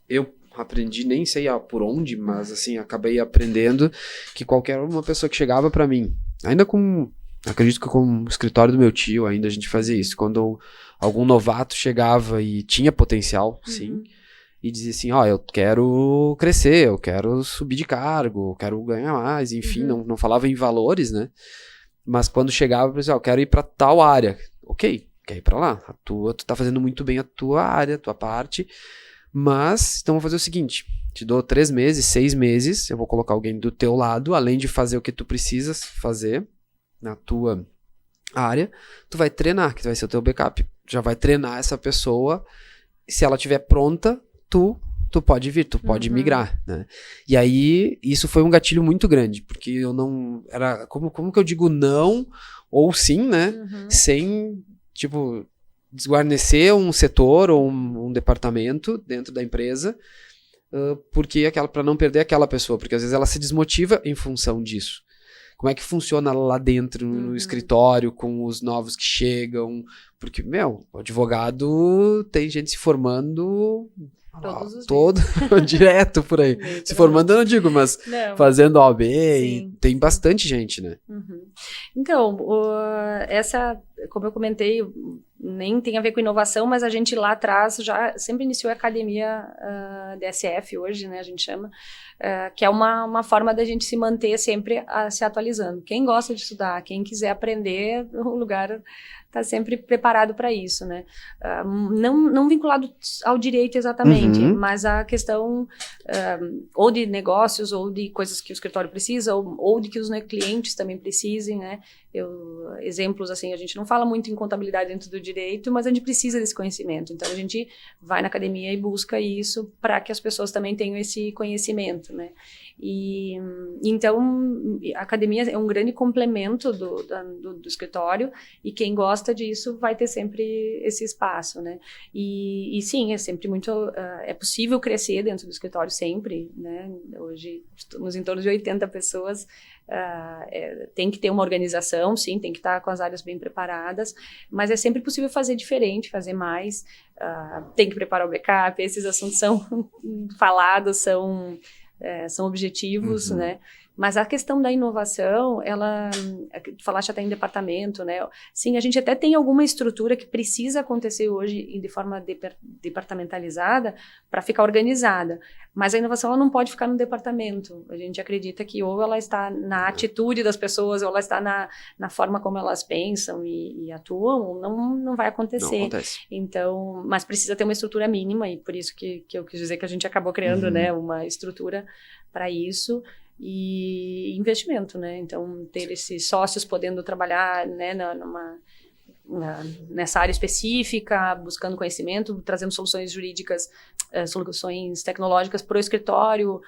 eu aprendi, nem sei por onde, mas assim, acabei aprendendo que qualquer uma pessoa que chegava para mim, acredito que com o escritório do meu tio ainda a gente fazia isso, quando algum novato chegava e tinha potencial, sim, e dizia assim, eu quero crescer, eu quero subir de cargo, eu quero ganhar mais, enfim, não falava em valores, né? Mas quando chegava, eu dizia, eu quero ir para tal área. Ok, quer ir para lá. Tu tá fazendo muito bem a tua área, a tua parte, mas então vou fazer o seguinte, te dou 3 meses, 6 meses, eu vou colocar alguém do teu lado, além de fazer o que tu precisas fazer na tua área, tu vai treinar, que vai ser o teu backup. Já vai treinar essa pessoa, e se ela estiver pronta, tu pode vir, tu pode migrar, né? E aí, isso foi um gatilho muito grande, porque eu não... Era, como que eu digo não ou sim, né? Sem, desguarnecer um setor ou um departamento dentro da empresa, porque para não perder aquela pessoa, porque às vezes ela se desmotiva em função disso. Como é que funciona lá dentro, no escritório, com os novos que chegam? Porque, o advogado tem gente se formando... todo direto por aí. Se formando eu não digo, mas fazendo OAB, e tem bastante gente, né? Então, como eu comentei, nem tem a ver com inovação, mas a gente lá atrás já sempre iniciou a academia DSF hoje, né, a gente chama, que é uma forma da gente se manter sempre se atualizando. Quem gosta de estudar, quem quiser aprender, o lugar está sempre preparado para isso, né? Não vinculado ao direito exatamente, mas a questão ou de negócios, ou de coisas que o escritório precisa, ou de que os clientes também precisem, né? Exemplos assim, a gente não fala muito em contabilidade dentro do direito, mas a gente precisa desse conhecimento. Então, a gente vai na academia e busca isso para que as pessoas também tenham esse conhecimento, né? Então, a academia é um grande complemento do escritório, e quem gosta disso vai ter sempre esse espaço, né? E sim, é sempre muito... é possível crescer dentro do escritório sempre, né? Hoje estamos em torno de 80 pessoas, tem que ter uma organização, sim, tem que estar com as áreas bem preparadas, mas é sempre possível fazer diferente, fazer mais, tem que preparar o backup, esses assuntos são falados, são objetivos, né? Mas a questão da inovação, tu falaste até em departamento, né? Sim, a gente até tem alguma estrutura que precisa acontecer hoje de forma departamentalizada para ficar organizada, mas a inovação ela não pode ficar no departamento. A gente acredita que ou ela está na atitude das pessoas, ou ela está na forma como elas pensam e atuam, ou não vai acontecer. Não acontece. Então, mas precisa ter uma estrutura mínima, e por isso que eu quis dizer que a gente acabou criando, né, uma estrutura para isso. E investimento, né? Então, ter esses sócios podendo trabalhar, né, nessa área específica, buscando conhecimento, trazendo soluções jurídicas, soluções tecnológicas para o escritório,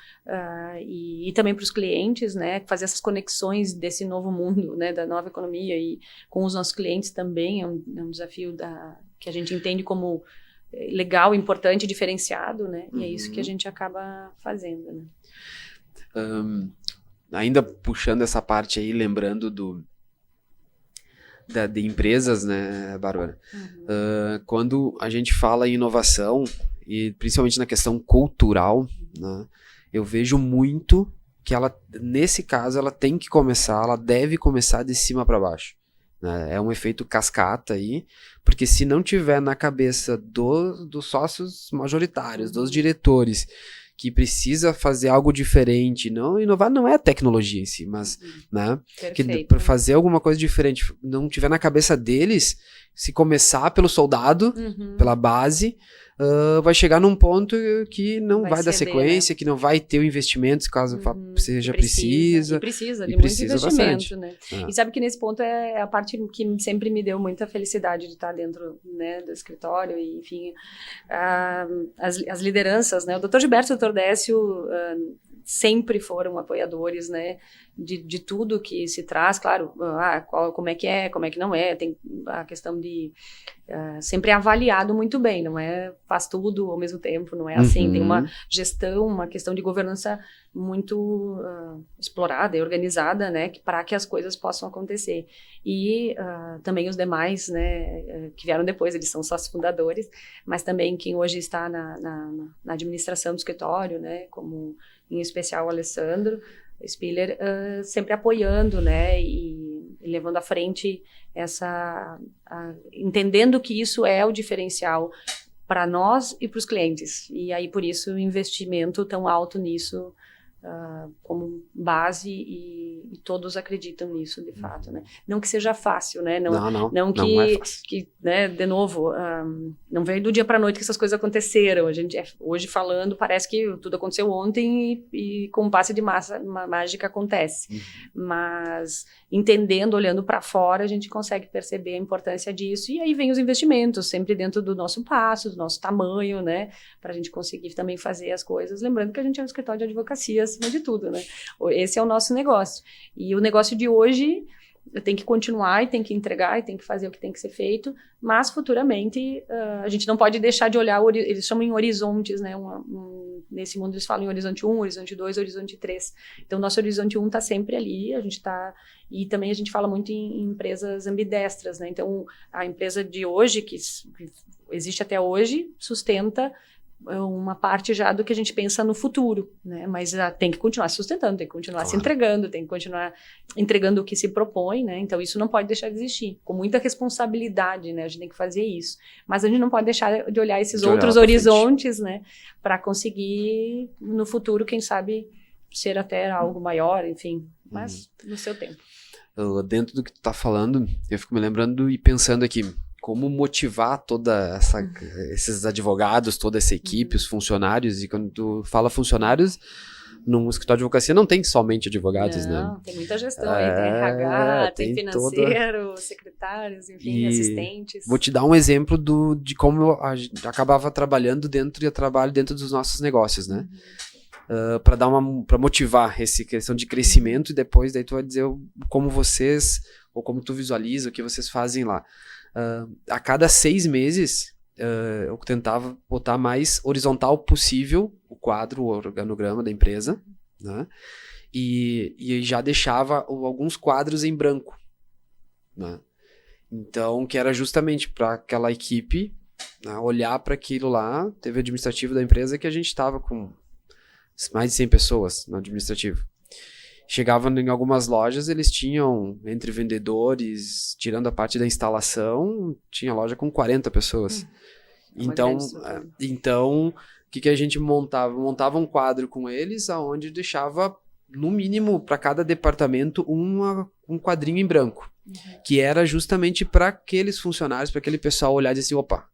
e também para os clientes, né? Fazer essas conexões desse novo mundo, né, da nova economia, e com os nossos clientes também é um desafio que a gente entende como legal, importante, diferenciado, né? E é isso que a gente acaba fazendo, né? Ainda puxando essa parte aí, lembrando de empresas, né, Bárbara? Quando a gente fala em inovação, e principalmente na questão cultural, né, eu vejo muito que ela, nesse caso, ela deve começar de cima para baixo. Né? É um efeito cascata aí, porque se não tiver na cabeça dos sócios majoritários, dos diretores, que precisa fazer algo diferente, não inovar não é a tecnologia em si, mas né, que para fazer alguma coisa diferente, não tiver na cabeça deles, se começar pelo soldado, pela base, vai chegar num ponto que não vai dar sequência, né? Que não vai ter o investimento, caso seja precisa. E precisa de muito investimento, bastante. Né? E sabe que nesse ponto é a parte que sempre me deu muita felicidade de estar dentro, né, do escritório, e enfim, as lideranças, né? O Dr. Gilberto e o Dr. Décio sempre foram apoiadores, né, de tudo que se traz, claro, como é que não é, tem a questão de sempre é avaliado muito bem, não é faz tudo ao mesmo tempo, não é assim, tem uma gestão, uma questão de governança muito explorada e organizada, né, para que as coisas possam acontecer. E também os demais, né, que vieram depois, eles são sócios fundadores, mas também quem hoje está na administração do escritório, né, como em especial o Alessandro Spiller, sempre apoiando, né, e levando à frente entendendo que isso é o diferencial para nós e para os clientes, e aí por isso o investimento tão alto nisso como base, e todos acreditam nisso de fato, né? Não que seja fácil, né? Não é fácil. Que, né, de novo, não veio do dia para a noite que essas coisas aconteceram. A gente hoje falando, parece que tudo aconteceu ontem e com um passe de mágica acontece. Mas entendendo, olhando para fora, a gente consegue perceber a importância disso, e aí vem os investimentos, sempre dentro do nosso passo, do nosso tamanho, né? Para a gente conseguir também fazer as coisas. Lembrando que a gente é um escritório de advocacia acima de tudo, né? Esse é o nosso negócio. E o negócio de hoje tem que continuar, e tem que entregar, e tem que fazer o que tem que ser feito, mas futuramente a gente não pode deixar de olhar, eles chamam em horizontes, né? Nesse mundo eles falam em horizonte 1, horizonte 2, horizonte 3. Então, nosso horizonte 1 está sempre ali, e também a gente fala muito em empresas ambidestras, né? Então, a empresa de hoje, que existe até hoje, sustenta uma parte já do que a gente pensa no futuro, né? Mas tem que continuar se sustentando, tem que continuar se entregando, tem que continuar entregando o que se propõe, né? Então isso não pode deixar de existir, com muita responsabilidade, né? A gente tem que fazer isso, mas a gente não pode deixar de olhar esses outros horizontes, né? Para conseguir no futuro, quem sabe, ser até algo maior, enfim, mas no seu tempo. Dentro do que tu tá falando, eu fico me lembrando e pensando aqui, como motivar esses advogados, toda essa equipe, os funcionários, e quando tu fala funcionários, num escritório de advocacia não tem somente advogados, né? Tem muita gestão aí, tem RH, tem financeiro, secretários, enfim, assistentes. Vou te dar um exemplo de como eu acabava trabalhando eu trabalho dentro dos nossos negócios, né? Para motivar essa questão de crescimento, e depois daí tu vai dizer como vocês, ou como tu visualiza, o que vocês fazem lá. A cada 6 meses, eu tentava botar mais horizontal possível o quadro, o organograma da empresa, né? E já deixava alguns quadros em branco, né? Então, que era justamente para aquela equipe, né, olhar para aquilo lá. Teve o administrativo da empresa que a gente estava com mais de 100 pessoas no administrativo. Chegavam em algumas lojas, eles tinham, entre vendedores, tirando a parte da instalação, tinha loja com 40 pessoas. Então, o que a gente montava? Montava um quadro com eles, onde deixava, no mínimo, para cada departamento, um quadrinho em branco. Que era justamente para aqueles funcionários, para aquele pessoal olhar e dizer assim, opa,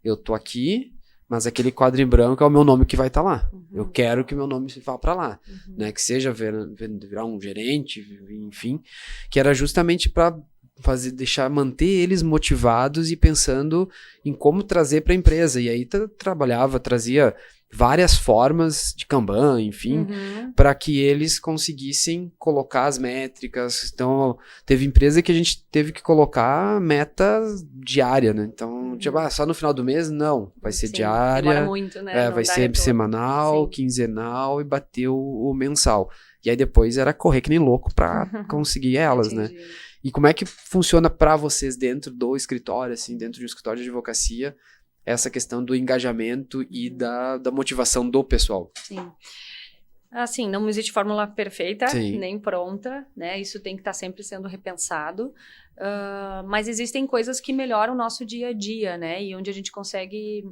eu tô aqui, mas aquele quadro em branco é o meu nome que vai estar lá. Eu quero que meu nome se vá para lá. Né? Que seja virar um gerente, enfim. Que era justamente para manter eles motivados e pensando em como trazer para a empresa. E aí trazia várias formas de Kanban, enfim, para que eles conseguissem colocar as métricas. Então, teve empresa que a gente teve que colocar meta diária, né? Então, só no final do mês? Não, vai ser diária. Demora muito, né? Vai ser semanal, quinzenal e bater o mensal. E aí depois era correr que nem louco para conseguir elas, né? E como é que funciona para vocês dentro do escritório, assim, dentro de um escritório de advocacia, essa questão do engajamento e da motivação do pessoal? Sim. Assim, não existe fórmula perfeita, nem pronta, né? Isso tem que estar sempre sendo repensado. Mas existem coisas que melhoram o nosso dia a dia, né? E onde a gente consegue...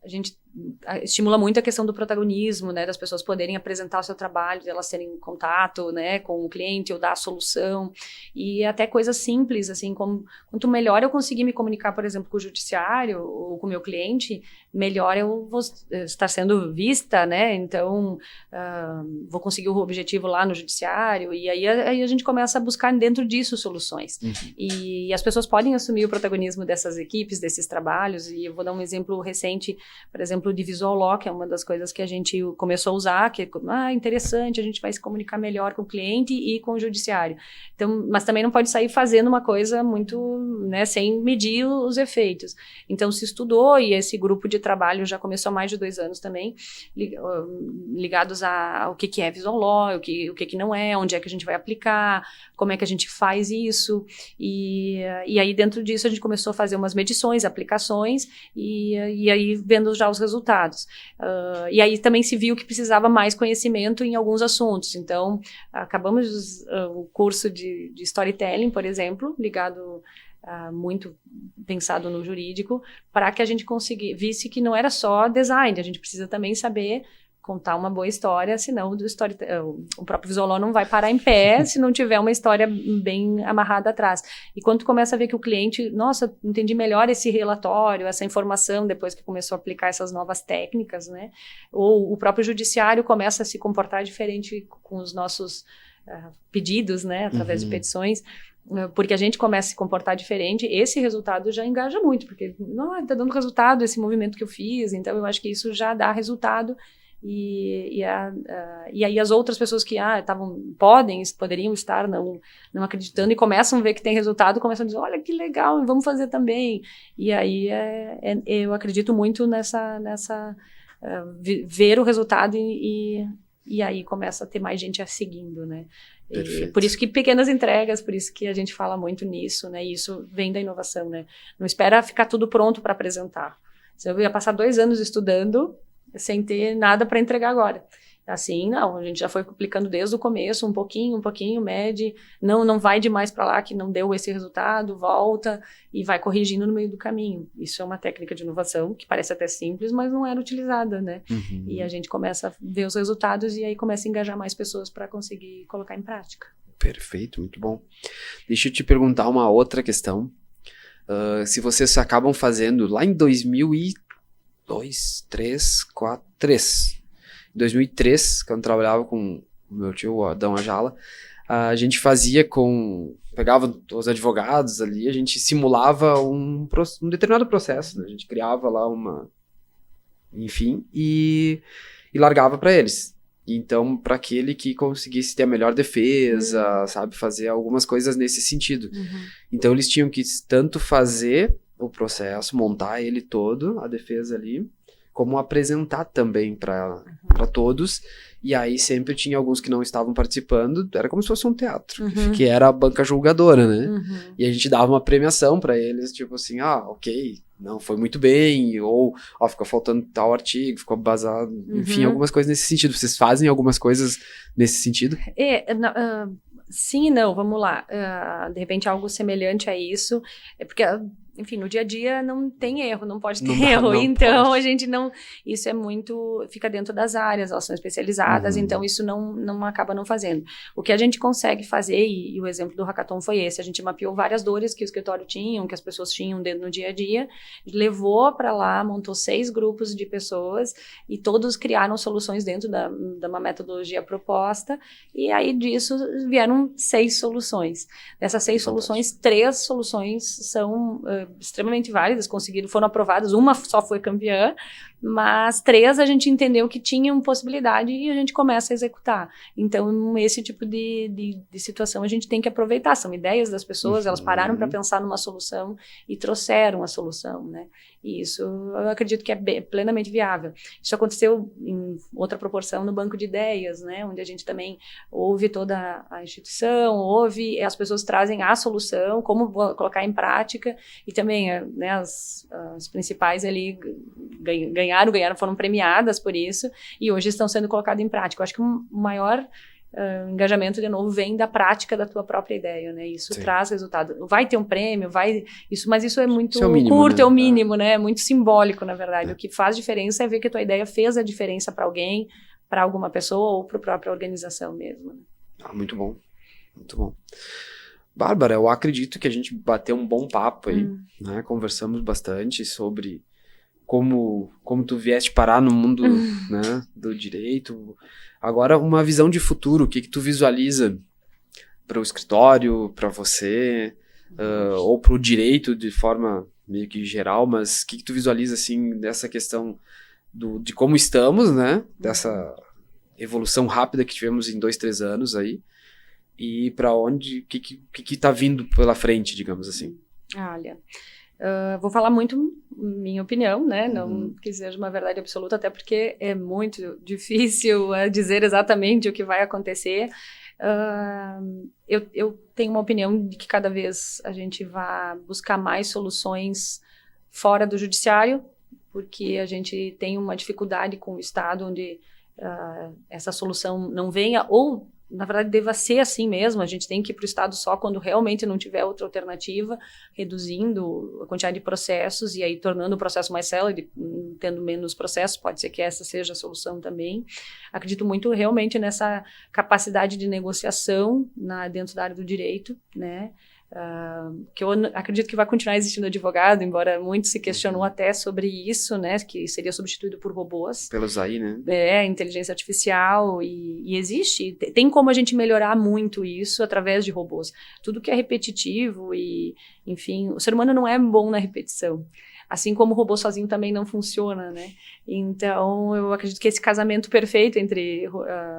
a gente estimula muito a questão do protagonismo, né, das pessoas poderem apresentar o seu trabalho, elas terem contato, né, com o cliente ou dar a solução, e até coisas simples, assim, como quanto melhor eu conseguir me comunicar, por exemplo, com o judiciário ou com o meu cliente, melhor eu vou estar sendo vista, né, então vou conseguir o objetivo lá no judiciário, e aí a gente começa a buscar dentro disso soluções, e as pessoas podem assumir o protagonismo dessas equipes, desses trabalhos, e eu vou dar um exemplo recente, por exemplo, de Visual Law, que é uma das coisas que a gente começou a usar, que é interessante, a gente vai se comunicar melhor com o cliente e com o judiciário. Então, mas também não pode sair fazendo uma coisa muito, né, sem medir os efeitos. Então, se estudou, e esse grupo de trabalho já começou há mais de 2 anos também, ligados ao que é Visual Law, o que não é, onde é que a gente vai aplicar, como é que a gente faz isso, e aí dentro disso a gente começou a fazer umas medições, aplicações, e aí vendo já os resultados. E aí também se viu que precisava mais conhecimento em alguns assuntos. Então, acabamos o curso de storytelling, por exemplo, ligado muito pensado no jurídico, para que a gente visse que não era só design, a gente precisa também saber contar uma boa história, senão o próprio Visual Law não vai parar em pé se não tiver uma história bem amarrada atrás. E quando tu começa a ver que o cliente, nossa, entendi melhor esse relatório, essa informação, depois que começou a aplicar essas novas técnicas, né? Ou o próprio judiciário começa a se comportar diferente com os nossos pedidos, né? Através de petições, porque a gente começa a se comportar diferente, esse resultado já engaja muito, porque não está dando resultado esse movimento que eu fiz, então eu acho que isso já dá resultado. E aí as outras pessoas que poderiam estar não acreditando e começam a ver que tem resultado, começam a dizer, olha que legal, vamos fazer também. E aí eu acredito muito nessa ver o resultado e aí começa a ter mais gente seguindo, né? Por isso que pequenas entregas, por isso que a gente fala muito nisso, né? E isso vem da inovação, né? Não espera ficar tudo pronto para apresentar. Eu ia passar 2 anos estudando sem ter nada para entregar agora. Assim, não, a gente já foi aplicando desde o começo, um pouquinho, mede, não vai demais para lá que não deu esse resultado, volta e vai corrigindo no meio do caminho. Isso é uma técnica de inovação que parece até simples, mas não era utilizada, né? Uhum. E a gente começa a ver os resultados e aí começa a engajar mais pessoas para conseguir colocar em prática. Perfeito, muito bom. Deixa eu te perguntar uma outra questão. Se vocês acabam fazendo lá em 2002, 3, em 2003, quando eu trabalhava com o meu tio, o Adão Ajala, a gente pegava os advogados ali, a gente simulava um determinado processo, né? A gente criava lá enfim, e largava para eles. Então, para aquele que conseguisse ter a melhor defesa, sabe, fazer algumas coisas nesse sentido. Então, eles tinham que tanto fazer o processo, montar ele todo, a defesa ali, como apresentar também para todos, e aí sempre tinha alguns que não estavam participando, era como se fosse um teatro, que era a banca julgadora, né? E a gente dava uma premiação para eles, tipo assim, ok, não, foi muito bem, ou, ficou faltando tal artigo, ficou basado, enfim, algumas coisas nesse sentido. Vocês fazem algumas coisas nesse sentido? Sim e não, vamos lá. De repente algo semelhante a isso, porque, enfim, no dia a dia não tem erro, não pode ter erro, então pode. A gente não, isso é muito, fica dentro das áreas, elas são especializadas, então isso não acaba não fazendo. O que a gente consegue fazer, e o exemplo do hackathon foi esse, a gente mapeou várias dores que o escritório tinha, que as pessoas tinham dentro no dia a dia, levou para lá, montou 6 grupos de pessoas, e todos criaram soluções dentro de uma metodologia proposta, e aí disso vieram 6 soluções. Dessas 6 soluções, 3 soluções são extremamente válidas, foram aprovadas, uma só foi campeã, mas 3 a gente entendeu que tinham possibilidade e a gente começa a executar. Então, esse tipo de situação a gente tem que aproveitar, são ideias das pessoas, elas pararam para pensar numa solução e trouxeram a solução, né? E isso eu acredito que é plenamente viável. Isso aconteceu em outra proporção no banco de ideias, né? Onde a gente também ouve toda a instituição, as pessoas trazem a solução, como colocar em prática, e também, né, as principais ali ganharam, foram premiadas por isso, e hoje estão sendo colocadas em prática. Eu acho que o maior engajamento, de novo, vem da prática da tua própria ideia, né? Isso traz resultado. Vai ter um prêmio, mas isso é muito curto, né? É o mínimo, né? É muito simbólico, na verdade. O que faz diferença é ver que a tua ideia fez a diferença para alguém, para alguma pessoa ou para a própria organização mesmo. Né? Muito bom, muito bom. Bárbara, eu acredito que a gente bateu um bom papo aí, né? Conversamos bastante sobre como tu vieste parar no mundo, né, do direito. Agora, uma visão de futuro, o que tu visualiza para o escritório, para você, ou para o direito de forma meio que geral, mas o que tu visualiza, assim, dessa questão de como estamos, né, dessa evolução rápida que tivemos em 2, 3 anos aí, e para onde, o que tá vindo pela frente, digamos assim? Olha, vou falar muito minha opinião, né? Não que seja uma verdade absoluta, até porque é muito difícil dizer exatamente o que vai acontecer. Eu tenho uma opinião de que cada vez a gente vai buscar mais soluções fora do judiciário, porque a gente tem uma dificuldade com o Estado onde essa solução não venha, ou na verdade deva ser assim mesmo, a gente tem que ir para o Estado só quando realmente não tiver outra alternativa, reduzindo a quantidade de processos e aí tornando o processo mais célere, tendo menos processos, pode ser que essa seja a solução também. Acredito muito realmente nessa capacidade de negociação dentro da área do direito, né? Que eu acredito que vai continuar existindo advogado, embora muito se questionou até sobre isso, né, que seria substituído por robôs. Pelos AI, né? Inteligência artificial, e existe, tem como a gente melhorar muito isso através de robôs. Tudo que é repetitivo e, enfim, o ser humano não é bom na repetição. Assim como o robô sozinho também não funciona, né? Então, eu acredito que esse casamento perfeito entre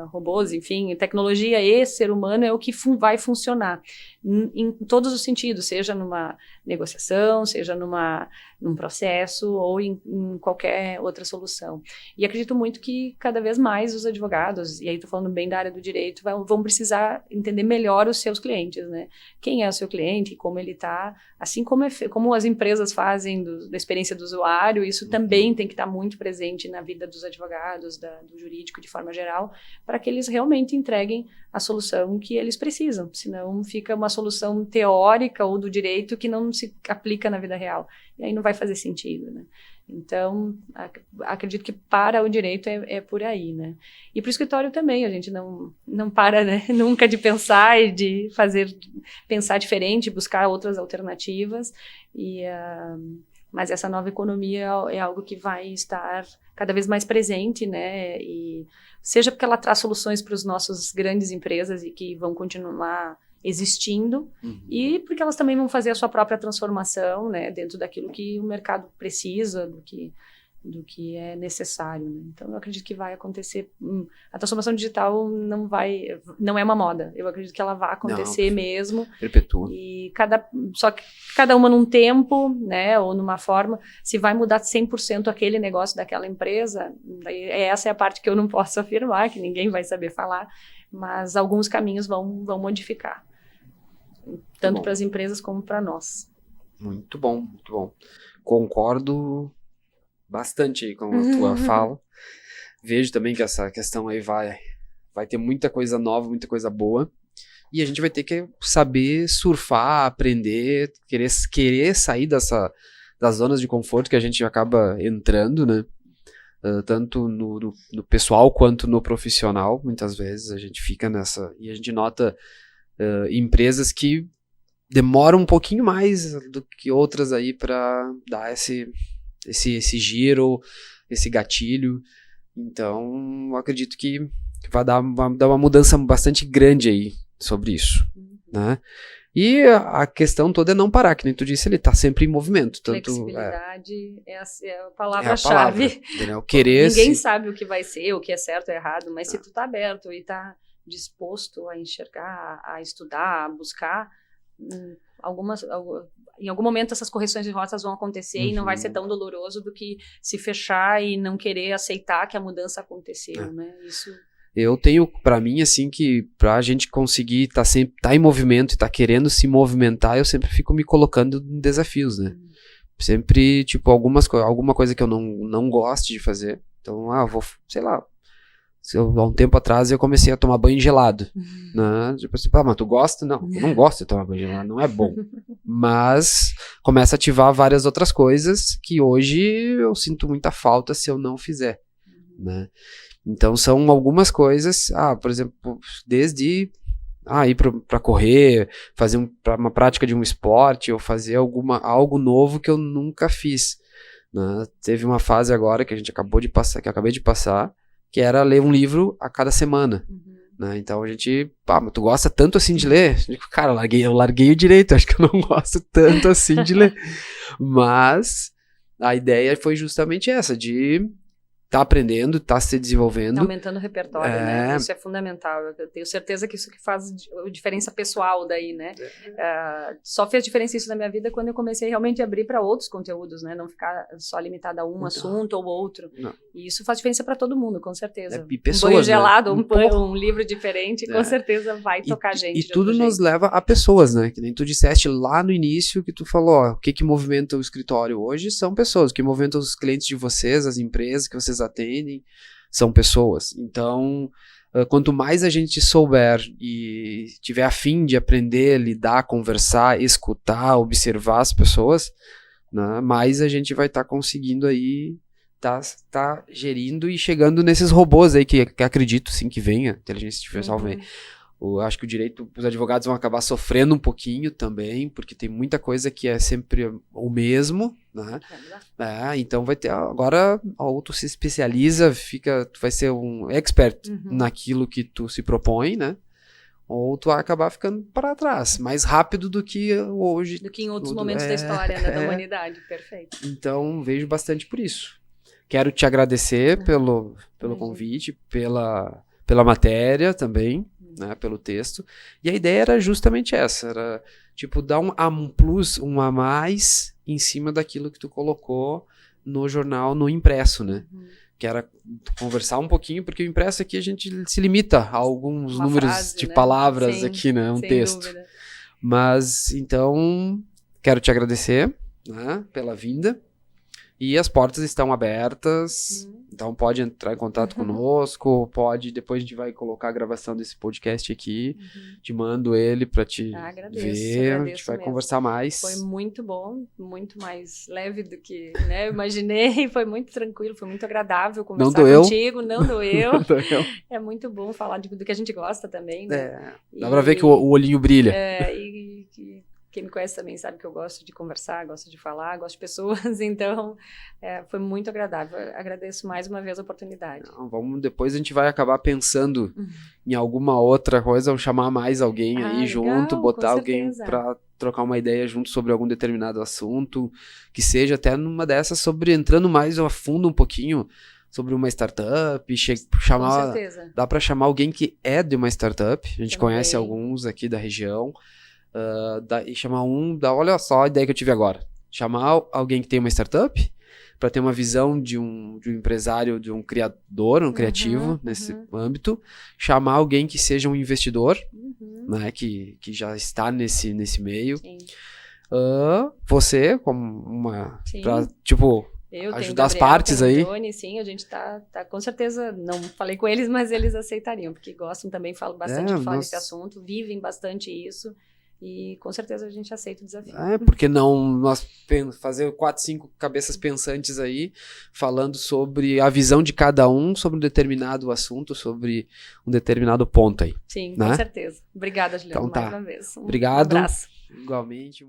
robôs, enfim, tecnologia e ser humano é o que vai funcionar. em todos os sentidos, seja numa negociação, seja num processo ou em qualquer outra solução. E acredito muito que cada vez mais os advogados, e aí estou falando bem da área do direito, vão precisar entender melhor os seus clientes, né? Quem é o seu cliente, como ele está, assim como as empresas fazem da experiência do usuário, isso também tem que estar muito presente na vida dos advogados, do jurídico de forma geral, para que eles realmente entreguem a solução que eles precisam, senão fica uma solução teórica ou do direito que não se aplica na vida real, e aí não vai fazer sentido, né? Então, acredito que para o direito é por aí, né? E para o escritório também, a gente não para, né, nunca de pensar e de pensar diferente, buscar outras alternativas, mas essa nova economia é algo que vai estar cada vez mais presente, né? E seja porque ela traz soluções para as nossas grandes empresas e que vão continuar existindo, e porque elas também vão fazer a sua própria transformação, né, dentro daquilo que o mercado precisa, do que é necessário, né? Então eu acredito que vai acontecer, a transformação digital não é uma moda, eu acredito que ela vai acontecer mesmo, perpetua. E só que cada uma num tempo, né, ou numa forma. Se vai mudar 100% aquele negócio daquela empresa, essa é a parte que eu não posso afirmar, que ninguém vai saber falar, mas alguns caminhos vão modificar, tanto para as empresas como para nós. Muito bom, muito bom. Concordo bastante aí com a tua fala. Vejo também que essa questão aí vai ter muita coisa nova, muita coisa boa, e a gente vai ter que saber surfar, aprender, querer sair das zonas de conforto que a gente acaba entrando, né? Tanto no pessoal quanto no profissional. Muitas vezes a gente fica nessa, e a gente nota empresas que demoram um pouquinho mais do que outras aí para dar esse giro, esse gatilho. Então eu acredito que vai dar uma mudança bastante grande aí sobre isso, né? E a questão toda é não parar, que nem tu disse, ele tá sempre em movimento. Flexibilidade é a palavra-chave. Ninguém sabe o que vai ser, o que é certo ou errado, mas se tu tá aberto e tá disposto a enxergar, a estudar, a buscar, em algum momento essas correções de rotas vão acontecer e não vai ser tão doloroso do que se fechar e não querer aceitar que a mudança aconteceu, né? Isso... Eu tenho pra mim, assim, que pra gente conseguir tá em movimento e tá querendo se movimentar, eu sempre fico me colocando em desafios, né? Sempre, tipo, alguma coisa que eu não goste de fazer. Então, sei lá, há um tempo atrás eu comecei a tomar banho gelado, né? Tipo assim, mas tu gosta? Não, eu não gosto de tomar banho gelado, não é bom. Mas começa a ativar várias outras coisas que hoje eu sinto muita falta se eu não fizer, né? Então são algumas coisas, por exemplo, desde ir para correr, fazer uma prática de um esporte, ou fazer algo novo que eu nunca fiz, né? Teve uma fase agora que que eu acabei de passar, que era ler um livro a cada semana, né? Então a gente, mas tu gosta tanto assim de ler? Eu digo, cara, eu larguei o direito, acho que eu não gosto tanto assim de ler. Mas a ideia foi justamente essa, de tá aprendendo, tá se desenvolvendo. Tá aumentando o repertório, né? Isso é fundamental. Eu tenho certeza que isso que faz diferença pessoal daí, né? Só fez diferença isso na minha vida quando eu comecei realmente a abrir para outros conteúdos, né? Não ficar só limitada a um assunto ou outro. Não. E isso faz diferença para todo mundo, com certeza. Pessoas, um banho gelado, né? um livro diferente, com certeza vai tocar a gente. E tudo nos leva a pessoas, né? Que nem tu disseste lá no início, que tu falou, o que movimenta o escritório hoje são pessoas. O que movimenta os clientes de vocês, as empresas que vocês atendem, são pessoas. Então, quanto mais a gente souber e tiver a fim de aprender, lidar, conversar, escutar, observar as pessoas, né, mais a gente vai estar conseguindo aí tá gerindo e chegando nesses robôs aí que acredito sim que venha, inteligência artificial vem. Eu acho que os advogados vão acabar sofrendo um pouquinho também, porque tem muita coisa que é sempre o mesmo, né? Então vai ter, agora ou tu se especializa, tu vai ser um expert naquilo que tu se propõe, né? Ou tu vai acabar ficando para trás, mais rápido do que hoje. Do que em outros momentos da história, né, da humanidade, perfeito. Então vejo bastante por isso. Quero te agradecer pelo convite, pela matéria também. né, pelo texto. E a ideia era justamente essa, era tipo dar um plus, um a mais em cima daquilo que tu colocou no jornal, no impresso, né? Que era conversar um pouquinho, porque o impresso aqui a gente se limita a alguns Uma números frase, de né? palavras Sim, aqui, né? Um sem texto. dúvida. Mas, então, quero te agradecer, né, pela vinda. E as portas estão abertas, então pode entrar em contato conosco, depois a gente vai colocar a gravação desse podcast aqui, te mando ele para te ver, a gente vai conversar mais. Foi muito bom, muito mais leve do que, né, eu imaginei, foi muito tranquilo, foi muito agradável conversar contigo, não doeu. Não doeu. É muito bom falar do que a gente gosta também, né? Dá pra ver que o olhinho brilha. E quem me conhece também sabe que eu gosto de conversar, gosto de falar, gosto de pessoas, então foi muito agradável. Agradeço mais uma vez a oportunidade. Depois a gente vai acabar pensando em alguma outra coisa, ou chamar mais alguém aí junto, botar alguém para trocar uma ideia junto sobre algum determinado assunto, que seja até numa dessas entrando mais a fundo um pouquinho sobre uma startup, chamar, com certeza. Dá para chamar alguém que é de uma startup, a gente também conhece alguns aqui da região, e chamar olha só a ideia que eu tive agora, chamar alguém que tem uma startup para ter uma visão de um empresário, de um criador, um criativo nesse âmbito, chamar alguém que seja um investidor, né, que já está nesse meio, você como para tipo ajudar as partes aí. Johnny, sim, a gente tá com certeza, não falei com eles, mas eles aceitariam, porque gostam também, falam bastante de falar desse assunto, vivem bastante isso. E com certeza a gente aceita o desafio. Porque não nós fazer 4, 5 cabeças pensantes aí, falando sobre a visão de cada um, sobre um determinado assunto, sobre um determinado ponto aí. Sim, né? Com certeza. Obrigada, Juliano, então, mais uma vez. Obrigado. Um abraço. Igualmente.